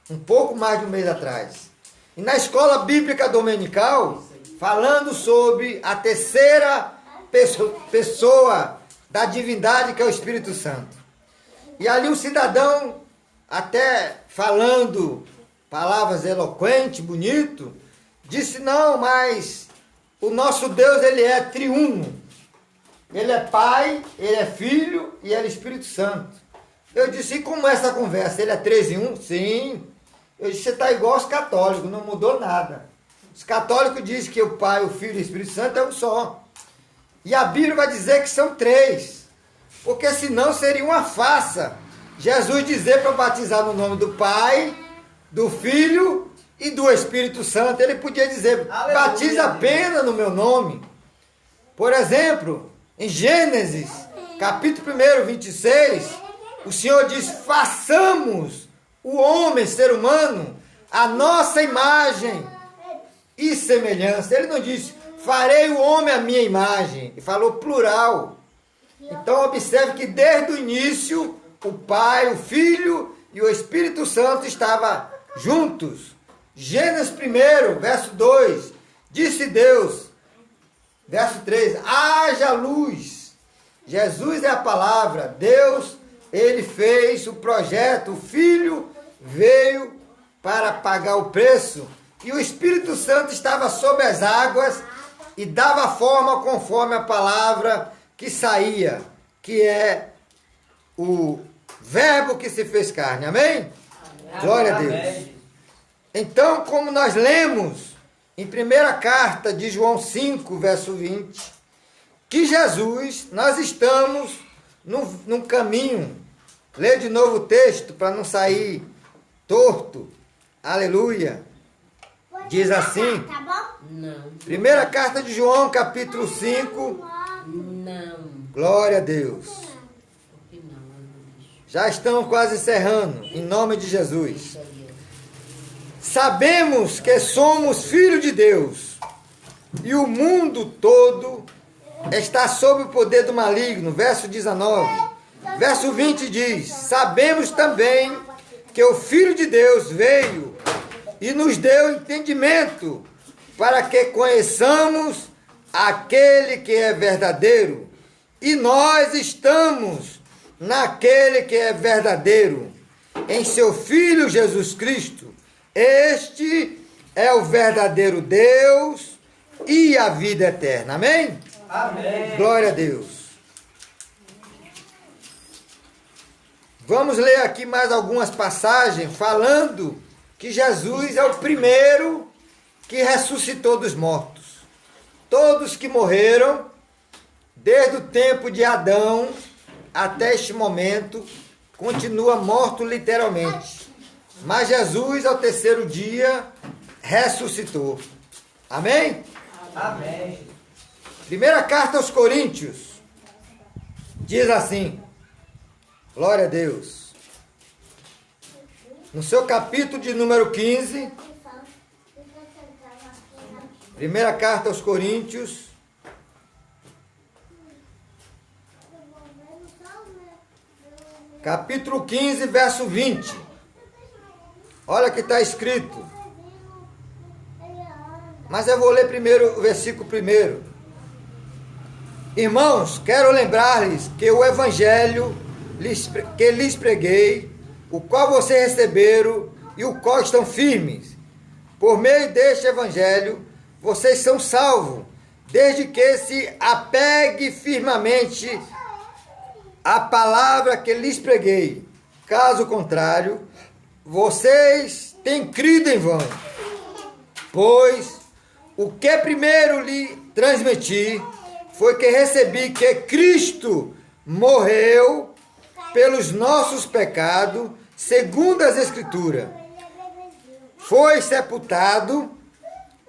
um pouco mais de um mês atrás. E na escola bíblica dominical, falando sobre a terceira pessoa da divindade, que é o Espírito Santo. E ali o cidadão, até falando palavras eloquentes, bonito, disse, não, mas o nosso Deus, ele é triuno. Ele é Pai, ele é Filho e ele é Espírito Santo. Eu disse, e como é essa conversa? Ele é 3 em 1? Sim. Eu disse, você está igual aos católicos, não mudou nada. Os católicos dizem que o Pai, o Filho e o Espírito Santo é um só. E a Bíblia vai dizer que são 3. Porque senão seria uma farsa Jesus dizer para batizar no nome do Pai, do Filho e do Espírito Santo. Ele podia dizer, batiza apenas no meu nome. Por exemplo, em Gênesis, capítulo 1, 26, o Senhor diz, façamos o homem, ser humano, a nossa imagem e semelhança. Ele não disse, farei o homem a minha imagem. Ele falou plural. Então observe que desde o início, o Pai, o Filho e o Espírito Santo estavam juntos. Gênesis 1, verso 2, disse Deus, verso 3, haja luz. Jesus é a palavra, Deus, ele fez o projeto, o Filho veio para pagar o preço e o Espírito Santo estava sobre as águas e dava forma conforme a palavra que saía, que é o verbo que se fez carne. Amém? Glória a Deus. Então, como nós lemos em primeira carta de João 5, verso 20, que Jesus, nós estamos num caminho. Lê de novo o texto para não sair torto. Aleluia. Diz assim. Tá bom? Não. Primeira carta de João, capítulo 5. Não. Glória a Deus. Não. Já estamos quase encerrando, em nome de Jesus. Sabemos que somos filhos de Deus e o mundo todo está sob o poder do maligno. Verso 19. Verso 20 diz, sabemos também que o Filho de Deus veio e nos deu entendimento para que conheçamos aquele que é verdadeiro. E nós estamos naquele que é verdadeiro, em seu Filho Jesus Cristo. Este é o verdadeiro Deus e a vida eterna. Amém? Amém. Glória a Deus. Vamos ler aqui mais algumas passagens falando que Jesus é o primeiro que ressuscitou dos mortos. Todos que morreram, desde o tempo de Adão até este momento, continuam mortos literalmente. Mas Jesus, ao terceiro dia, ressuscitou. Amém? Amém. Primeira carta aos Coríntios diz assim, glória a Deus, no seu capítulo de número 15, primeira carta aos Coríntios, capítulo 15, verso 20, olha que está escrito, mas eu vou ler primeiro o versículo primeiro. Irmãos, quero lembrar-lhes que o evangelho que lhes preguei, o qual vocês receberam, e o qual estão firmes. Por meio deste evangelho, vocês são salvos, desde que se apegue firmemente à palavra que lhes preguei. Caso contrário, vocês têm crido em vão. Pois o que primeiro lhe transmiti foi que recebi que Cristo morreu pelos nossos pecados, segundo as Escrituras. Foi sepultado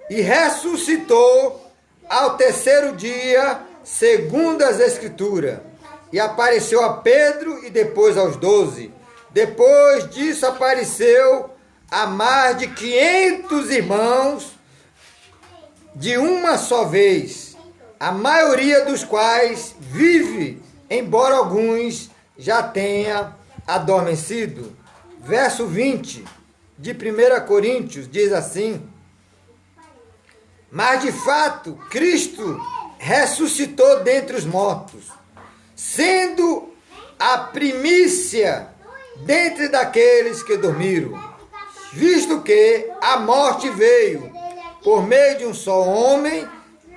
e ressuscitou ao terceiro dia, segundo as Escrituras. E apareceu a Pedro e depois aos 12. Depois disso apareceu a mais de 500 irmãos de uma só vez, a maioria dos quais vive, embora alguns já tenha adormecido. Verso 20 de 1 Coríntios diz assim: mas de fato Cristo ressuscitou dentre os mortos, sendo a primícia dentre daqueles que dormiram, visto que a morte veio por meio de um só homem,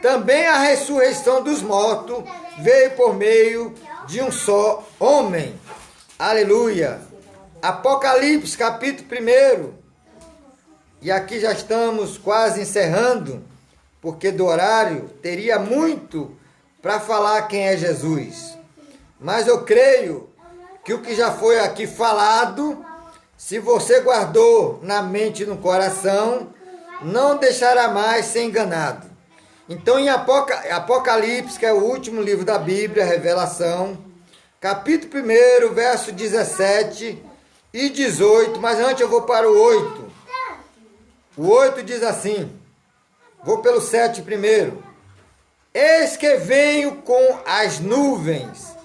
também a ressurreição dos mortos veio por meio de um só homem. Aleluia! Apocalipse, capítulo 1. E aqui já estamos quase encerrando, porque do horário teria muito para falar quem é Jesus. Mas eu creio que o que já foi aqui falado, se você guardou na mente e no coração, não deixará mais ser enganado. Então, em Apocalipse, que é o último livro da Bíblia, Revelação, capítulo 1, verso 17 e 18, mas antes eu vou para o 8. O 8 diz assim, vou pelo 7 primeiro. Eis que venho com as nuvens,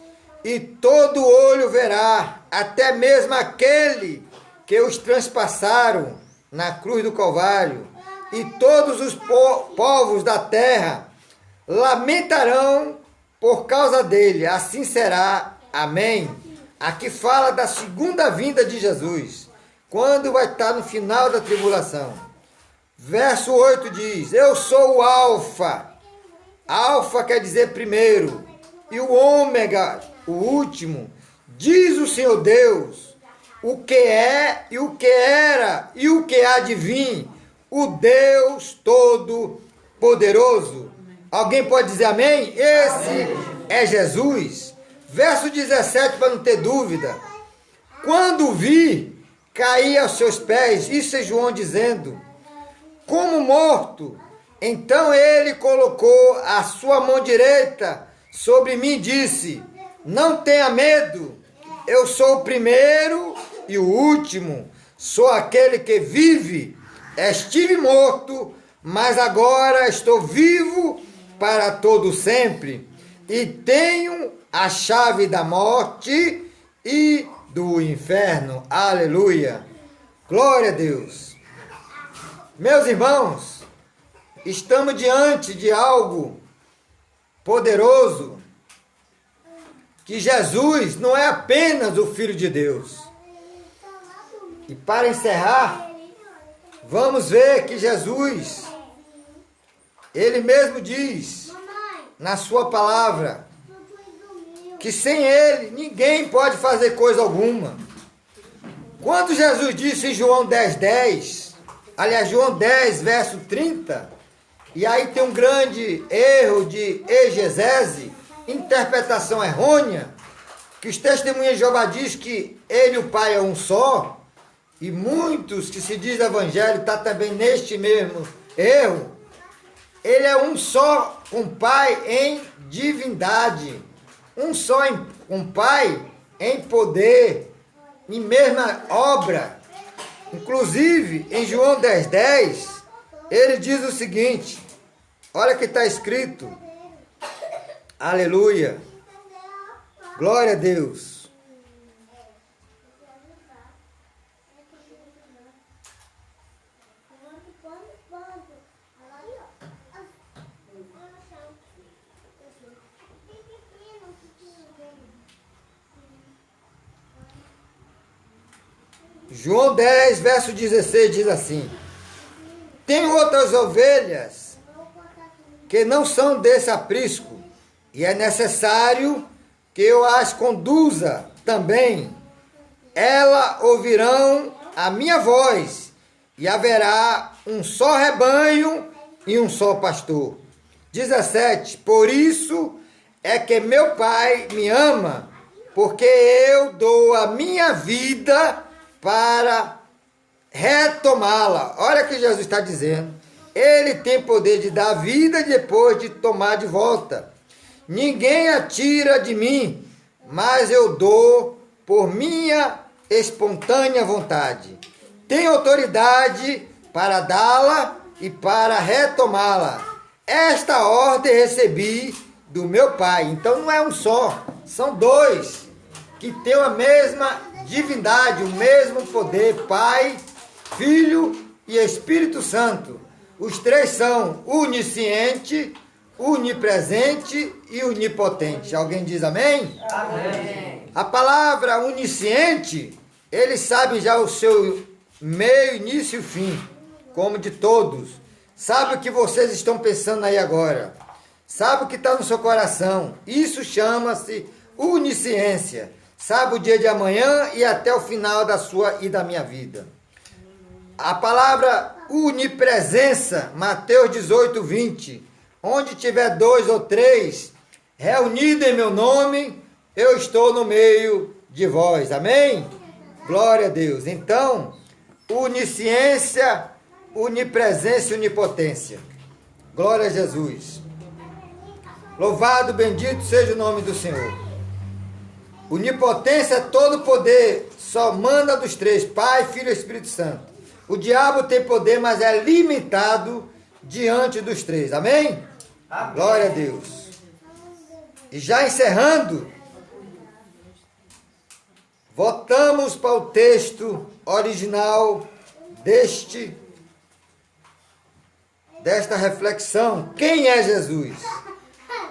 e todo olho verá, até mesmo aquele que os transpassaram na cruz do Calvário, e todos os povos da terra lamentarão por causa dele. Assim será. Amém. Aqui fala da segunda vinda de Jesus, quando vai estar no final da tribulação. Verso 8 diz: eu sou o Alfa. Alfa quer dizer primeiro, e o Ômega, o último, diz o Senhor Deus, o que é e o que era e o que há de vir, o Deus Todo-Poderoso. Alguém pode dizer amém? Esse é Jesus. Verso 17, para não ter dúvida. Quando vi, caí aos seus pés, isso é João dizendo, como morto. Então ele colocou a sua mão direita sobre mim e disse: não tenha medo, eu sou o primeiro e o último, sou aquele que vive. Estive morto, mas agora estou vivo para todo sempre, e tenho a chave da morte e do inferno. Aleluia! Glória a Deus! Meus irmãos, estamos diante de algo poderoso, que Jesus não é apenas o Filho de Deus. E para encerrar, vamos ver que Jesus, ele mesmo diz na sua palavra, que sem ele ninguém pode fazer coisa alguma. Quando Jesus disse em João 10:10, aliás, João 10, verso 30, e aí tem um grande erro de exegese, interpretação errônea, que os testemunhas de Jeová dizem que ele e o Pai é um só, e muitos que se diz evangelho estão também neste mesmo erro. Ele é um só com o Pai em divindade, um só com o Pai em poder, em mesma obra. Inclusive, em João 10:10, ele diz o seguinte, olha que está escrito, aleluia, glória a Deus. João 10, verso 16 diz assim: tem outras ovelhas que não são desse aprisco, e é necessário que eu as conduza também. Elas ouvirão a minha voz, e haverá um só rebanho e um só pastor. 17. Por isso é que meu Pai me ama, porque eu dou a minha vida para retomá-la. Olha o que Jesus está dizendo. Ele tem poder de dar vida depois de tomar de volta. Ninguém a tira de mim, mas eu dou por minha espontânea vontade. Tenho autoridade para dá-la e para retomá-la. Esta ordem recebi do meu Pai. Então não é um só, são dois que têm a mesma divindade, o mesmo poder: Pai, Filho e Espírito Santo. Os três são onisciente, onipresente e onipotente. Alguém diz amém? Amém. A palavra onisciente, ele sabe já o seu meio, início e fim, como de todos. Sabe o que vocês estão pensando aí agora. Sabe o que está no seu coração. Isso chama-se onisciência. Sabe o dia de amanhã e até o final da sua e da minha vida. A palavra onipresença, Mateus 18, 20. Onde tiver 2 ou 3 reunidos em meu nome, eu estou no meio de vós. Amém? Glória a Deus. Então, onisciência, onipresença e onipotência. Glória a Jesus. Louvado, bendito seja o nome do Senhor. Onipotência é todo poder, só manda dos três: Pai, Filho e Espírito Santo. O diabo tem poder, mas é limitado diante dos três. Amém? Amém. Glória a Deus. E já encerrando, voltamos para o texto original desta reflexão. Quem é Jesus?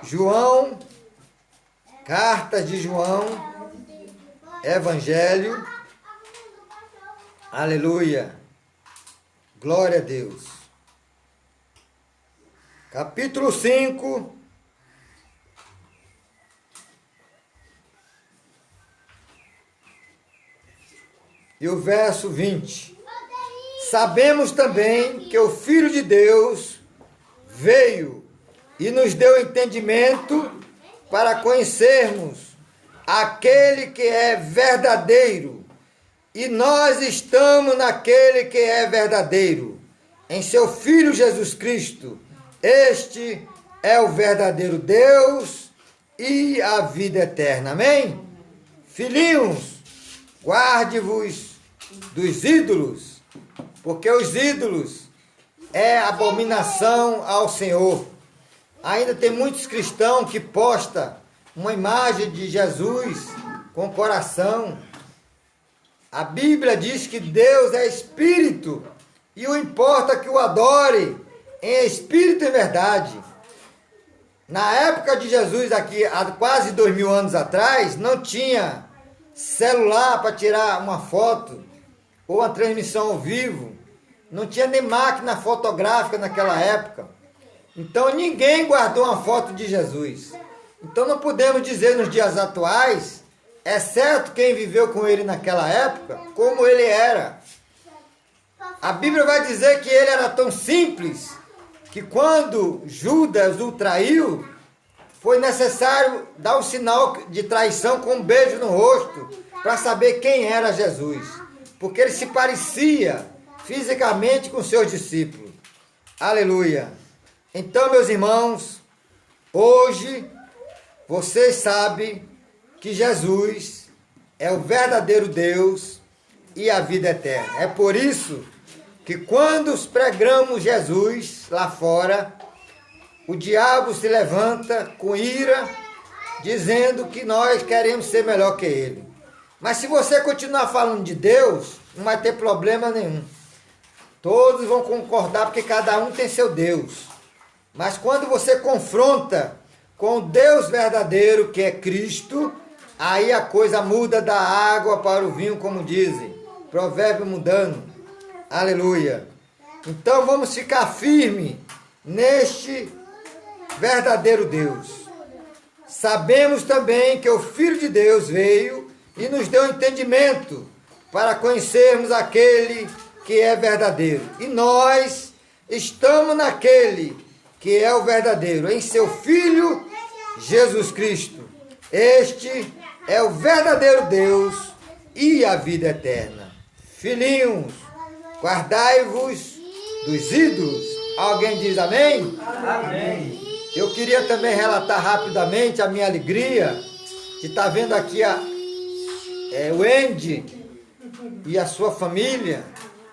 João, cartas de João, Evangelho, aleluia, glória a Deus. Capítulo 5, e o verso 20. Sabemos também que o Filho de Deus veio e nos deu entendimento para conhecermos aquele que é verdadeiro. E nós estamos naquele que é verdadeiro, em seu Filho Jesus Cristo. Este é o verdadeiro Deus e a vida eterna. Amém? Filhinhos, guarde-vos dos ídolos, porque os ídolos é abominação ao Senhor. Ainda tem muitos cristãos que postam uma imagem de Jesus com coração. A Bíblia diz que Deus é espírito e o importa que o adore em espírito e verdade. Na época de Jesus, aqui há quase 2000 anos atrás, não tinha celular para tirar uma foto ou uma transmissão ao vivo. Não tinha nem máquina fotográfica naquela época. Então ninguém guardou uma foto de Jesus. Então não podemos dizer nos dias atuais, exceto quem viveu com ele naquela época, como ele era. A Bíblia vai dizer que ele era tão simples que quando Judas o traiu, foi necessário dar um sinal de traição com um beijo no rosto para saber quem era Jesus. Porque ele se parecia fisicamente com seus discípulos. Aleluia. Então, meus irmãos, hoje vocês sabem que Jesus é o verdadeiro Deus e a vida eterna. É por isso que quando pregamos Jesus lá fora, o diabo se levanta com ira, dizendo que nós queremos ser melhor que ele. Mas se você continuar falando de Deus, não vai ter problema nenhum. Todos vão concordar porque cada um tem seu Deus. Mas quando você confronta com o Deus verdadeiro, que é Cristo, aí a coisa muda da água para o vinho, como dizem. Provérbio mundano. Aleluia. Então vamos ficar firme neste verdadeiro Deus. Sabemos também que o Filho de Deus veio e nos deu entendimento para conhecermos aquele que é verdadeiro. E nós estamos naquele que é o verdadeiro, em seu Filho Jesus Cristo. Este é o verdadeiro Deus e a vida eterna. Filhinhos, guardai-vos dos ídolos. Alguém diz amém? Amém. Eu queria também relatar rapidamente a minha alegria de estar vendo aqui o Andy e a sua família.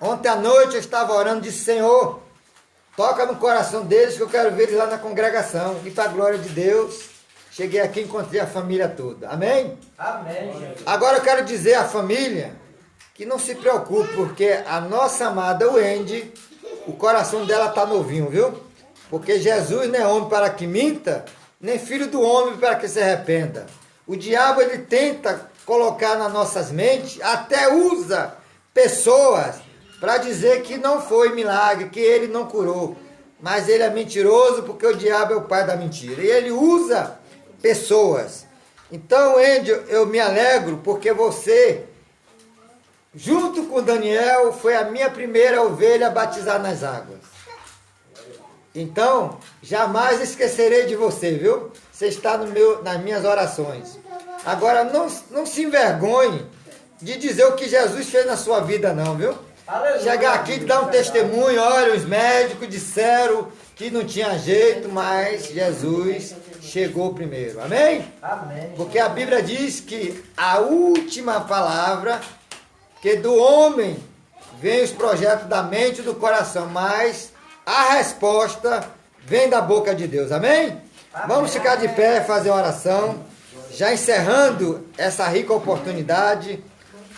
Ontem à noite eu estava orando, disse: Senhor, toca no coração deles que eu quero ver eles lá na congregação. E para a glória de Deus, cheguei aqui e encontrei a família toda. Amém? Amém. Agora eu quero dizer à família que não se preocupe, porque a nossa amada Wendy, o coração dela está novinho, viu? Porque Jesus não é homem para que minta, nem filho do homem para que se arrependa. O diabo, ele tenta colocar nas nossas mentes, até usa pessoas para dizer que não foi milagre, que ele não curou. Mas ele é mentiroso, porque o diabo é o pai da mentira. E ele usa pessoas. Então, Andy, eu me alegro porque você, junto com Daniel, foi a minha primeira ovelha a batizar nas águas. Então, jamais esquecerei de você, viu? Você está nas minhas orações. Agora, não se envergonhe de dizer o que Jesus fez na sua vida, não, viu? Aleluia. Chegar aqui e dar um testemunho, olha, os médicos disseram que não tinha jeito, mas Jesus chegou primeiro. Amém? Amém. Porque a Bíblia diz que a última palavra, que do homem vem os projetos da mente e do coração, mas a resposta vem da boca de Deus. Amém? Vamos ficar de pé, fazer uma oração, já encerrando essa rica oportunidade,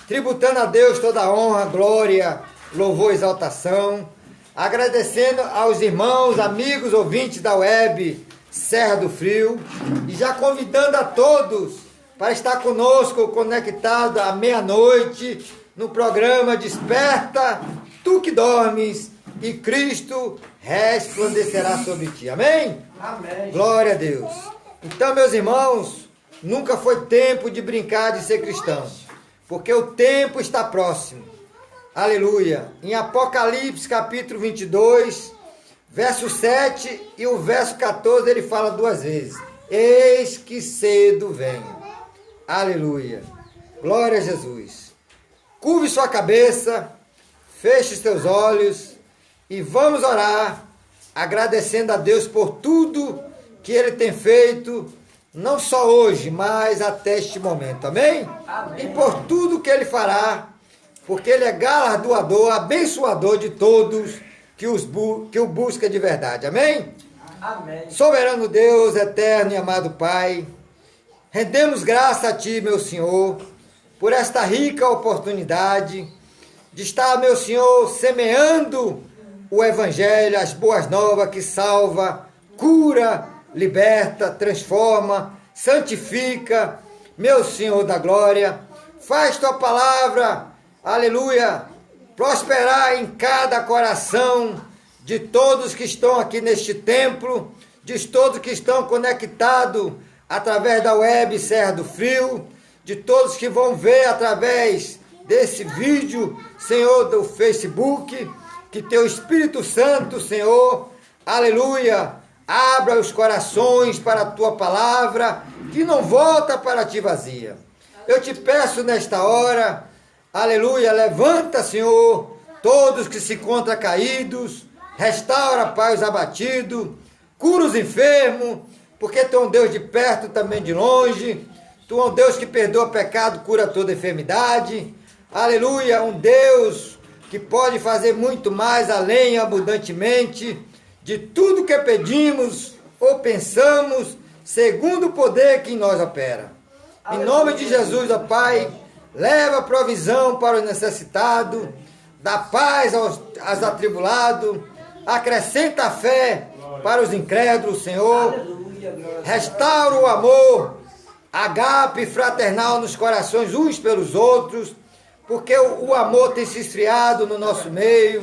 tributando a Deus toda a honra, glória, louvor e exaltação, agradecendo aos irmãos, amigos, ouvintes da web Serra do Frio, e já convidando a todos para estar conosco, conectado à meia-noite, no programa Desperta, Tu que dormes, e Cristo resplandecerá sobre ti. Amém? Amém. Glória a Deus. Então, meus irmãos, nunca foi tempo de brincar de ser cristão, porque o tempo está próximo. Aleluia. Em Apocalipse, capítulo 22, verso 7 e o verso 14, ele fala duas vezes: eis que cedo venho. Aleluia. Glória a Jesus. Curve sua cabeça, feche seus olhos e vamos orar, agradecendo a Deus por tudo que Ele tem feito, não só hoje, mas até este momento. Amém? Amém. E por tudo que Ele fará, porque Ele é galardoador, abençoador de todos que o busca de verdade. Amém? Amém. Soberano Deus, eterno e amado Pai, rendemos graça a Ti, meu Senhor, por esta rica oportunidade de estar, meu Senhor, semeando o Evangelho, as boas novas que salva, cura, liberta, transforma, santifica, meu Senhor da glória. Faz Tua palavra, aleluia, prosperar em cada coração de todos que estão aqui neste templo, de todos que estão conectados através da web Serra do Frio, de todos que vão ver através desse vídeo, Senhor, do Facebook, que Teu Espírito Santo, Senhor, aleluia, abra os corações para a Tua palavra, que não volta para Ti vazia. Eu te peço nesta hora, aleluia, levanta, Senhor, todos que se encontram caídos, restaura, Pai, os abatidos, cura os enfermos, porque Tu é um Deus de perto, também de longe. Tu é um Deus que perdoa pecado, cura toda enfermidade. Aleluia, um Deus que pode fazer muito mais, além, abundantemente, de tudo que pedimos ou pensamos, segundo o poder que em nós opera. Em nome de Jesus, ó Pai, leva provisão para os necessitados, dá paz aos atribulados, acrescenta a fé para os incrédulos, Senhor. Restaura o amor, agape fraternal nos corações uns pelos outros, porque o amor tem se esfriado no nosso meio,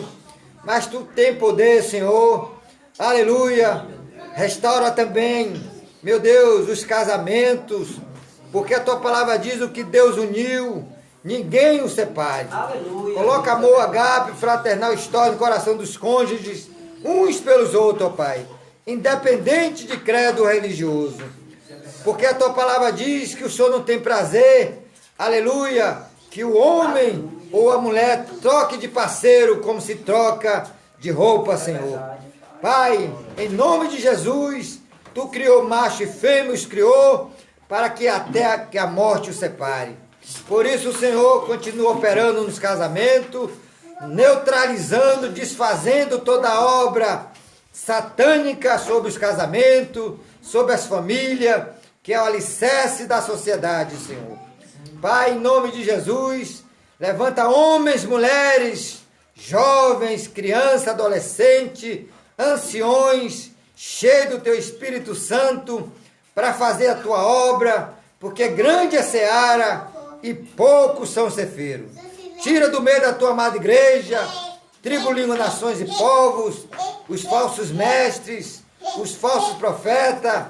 mas tu tem poder, Senhor, aleluia, restaura também, meu Deus, os casamentos, porque a tua palavra diz: o que Deus uniu, ninguém o separe. Aleluia. Coloca amor, agape, fraternal, história no coração dos cônjuges, uns pelos outros, ó Pai, independente de credo religioso, porque a tua palavra diz que o Senhor não tem prazer, aleluia, que o homem ou a mulher troque de parceiro como se troca de roupa, Senhor. Pai, em nome de Jesus, tu criou macho e fêmea, os criou para que até que a morte os separe. Por isso o Senhor continua operando nos casamentos, neutralizando, desfazendo toda a obra satânica sobre os casamentos, sobre as famílias, que é o alicerce da sociedade, Senhor. Pai, em nome de Jesus, levanta homens, mulheres, jovens, crianças, adolescentes, anciões, cheios do teu Espírito Santo, para fazer a tua obra, porque grande é a seara e poucos são os cefeiros. Tira do meio da tua amada igreja, tribo, língua, nações e povos, os falsos mestres, os falsos profetas,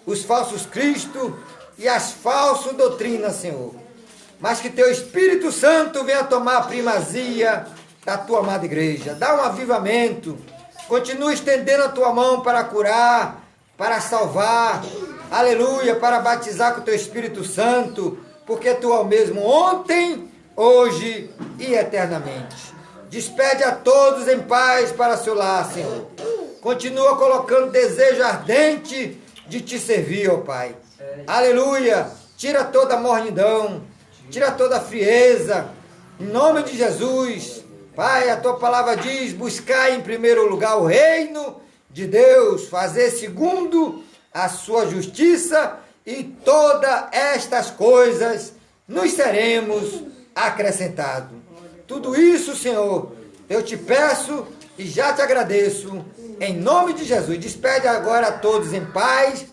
os falsos cristos e as falsas doutrinas, Senhor. Mas que teu Espírito Santo venha tomar a primazia da tua amada igreja. Dá um avivamento. Continua estendendo a tua mão para curar, para salvar. Aleluia, para batizar com o teu Espírito Santo. Porque tu é o mesmo ontem, hoje e eternamente. Despede a todos em paz para seu lar, Senhor. Continua colocando desejo ardente de te servir, ó Pai. Aleluia. Tira toda a mornidão. Tira toda a frieza, em nome de Jesus. Pai, a tua palavra diz: buscar em primeiro lugar o reino de Deus, fazer segundo a sua justiça, e todas estas coisas nos seremos acrescentados. Tudo isso, Senhor, eu te peço e já te agradeço, em nome de Jesus. Despede agora a todos em paz,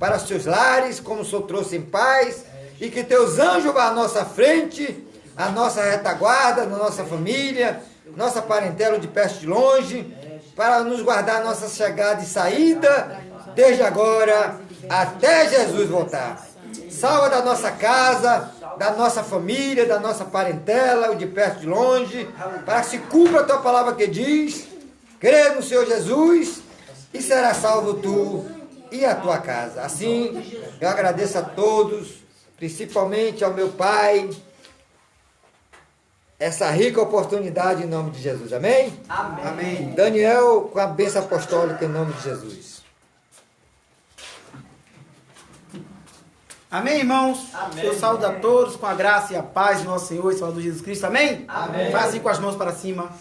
para os seus lares, como o Senhor trouxe em paz. E que teus anjos vá à nossa frente, à nossa retaguarda, na nossa família, nossa parentela de perto e de longe, para nos guardar a nossa chegada e saída, desde agora até Jesus voltar. Salva da nossa casa, da nossa família, da nossa parentela, o de perto e de longe, para que se cumpra a tua palavra que diz: crê no Senhor Jesus e será salvo tu e a tua casa. Assim, eu agradeço a todos, principalmente ao meu pai, essa rica oportunidade em nome de Jesus. Amém? Amém. Amém. Daniel, com a bênção apostólica em nome de Jesus. Amém, irmãos? Amém. Eu saúdo a todos com a graça e a paz de nosso Senhor e Salvador Jesus Cristo. Amém? Amém. Faz assim com as mãos para cima.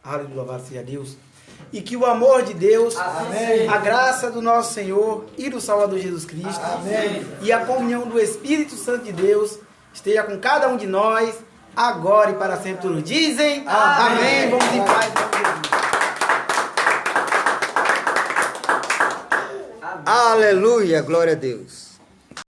Aleluia, louvado seja Deus. E que o amor de Deus, Amém. a graça do nosso Senhor e do Salvador Jesus Cristo, Amém. e a comunhão do Espírito Santo de Deus esteja com cada um de nós, agora e para sempre. Todos dizem amém. Vamos em paz. Aleluia, glória a Deus.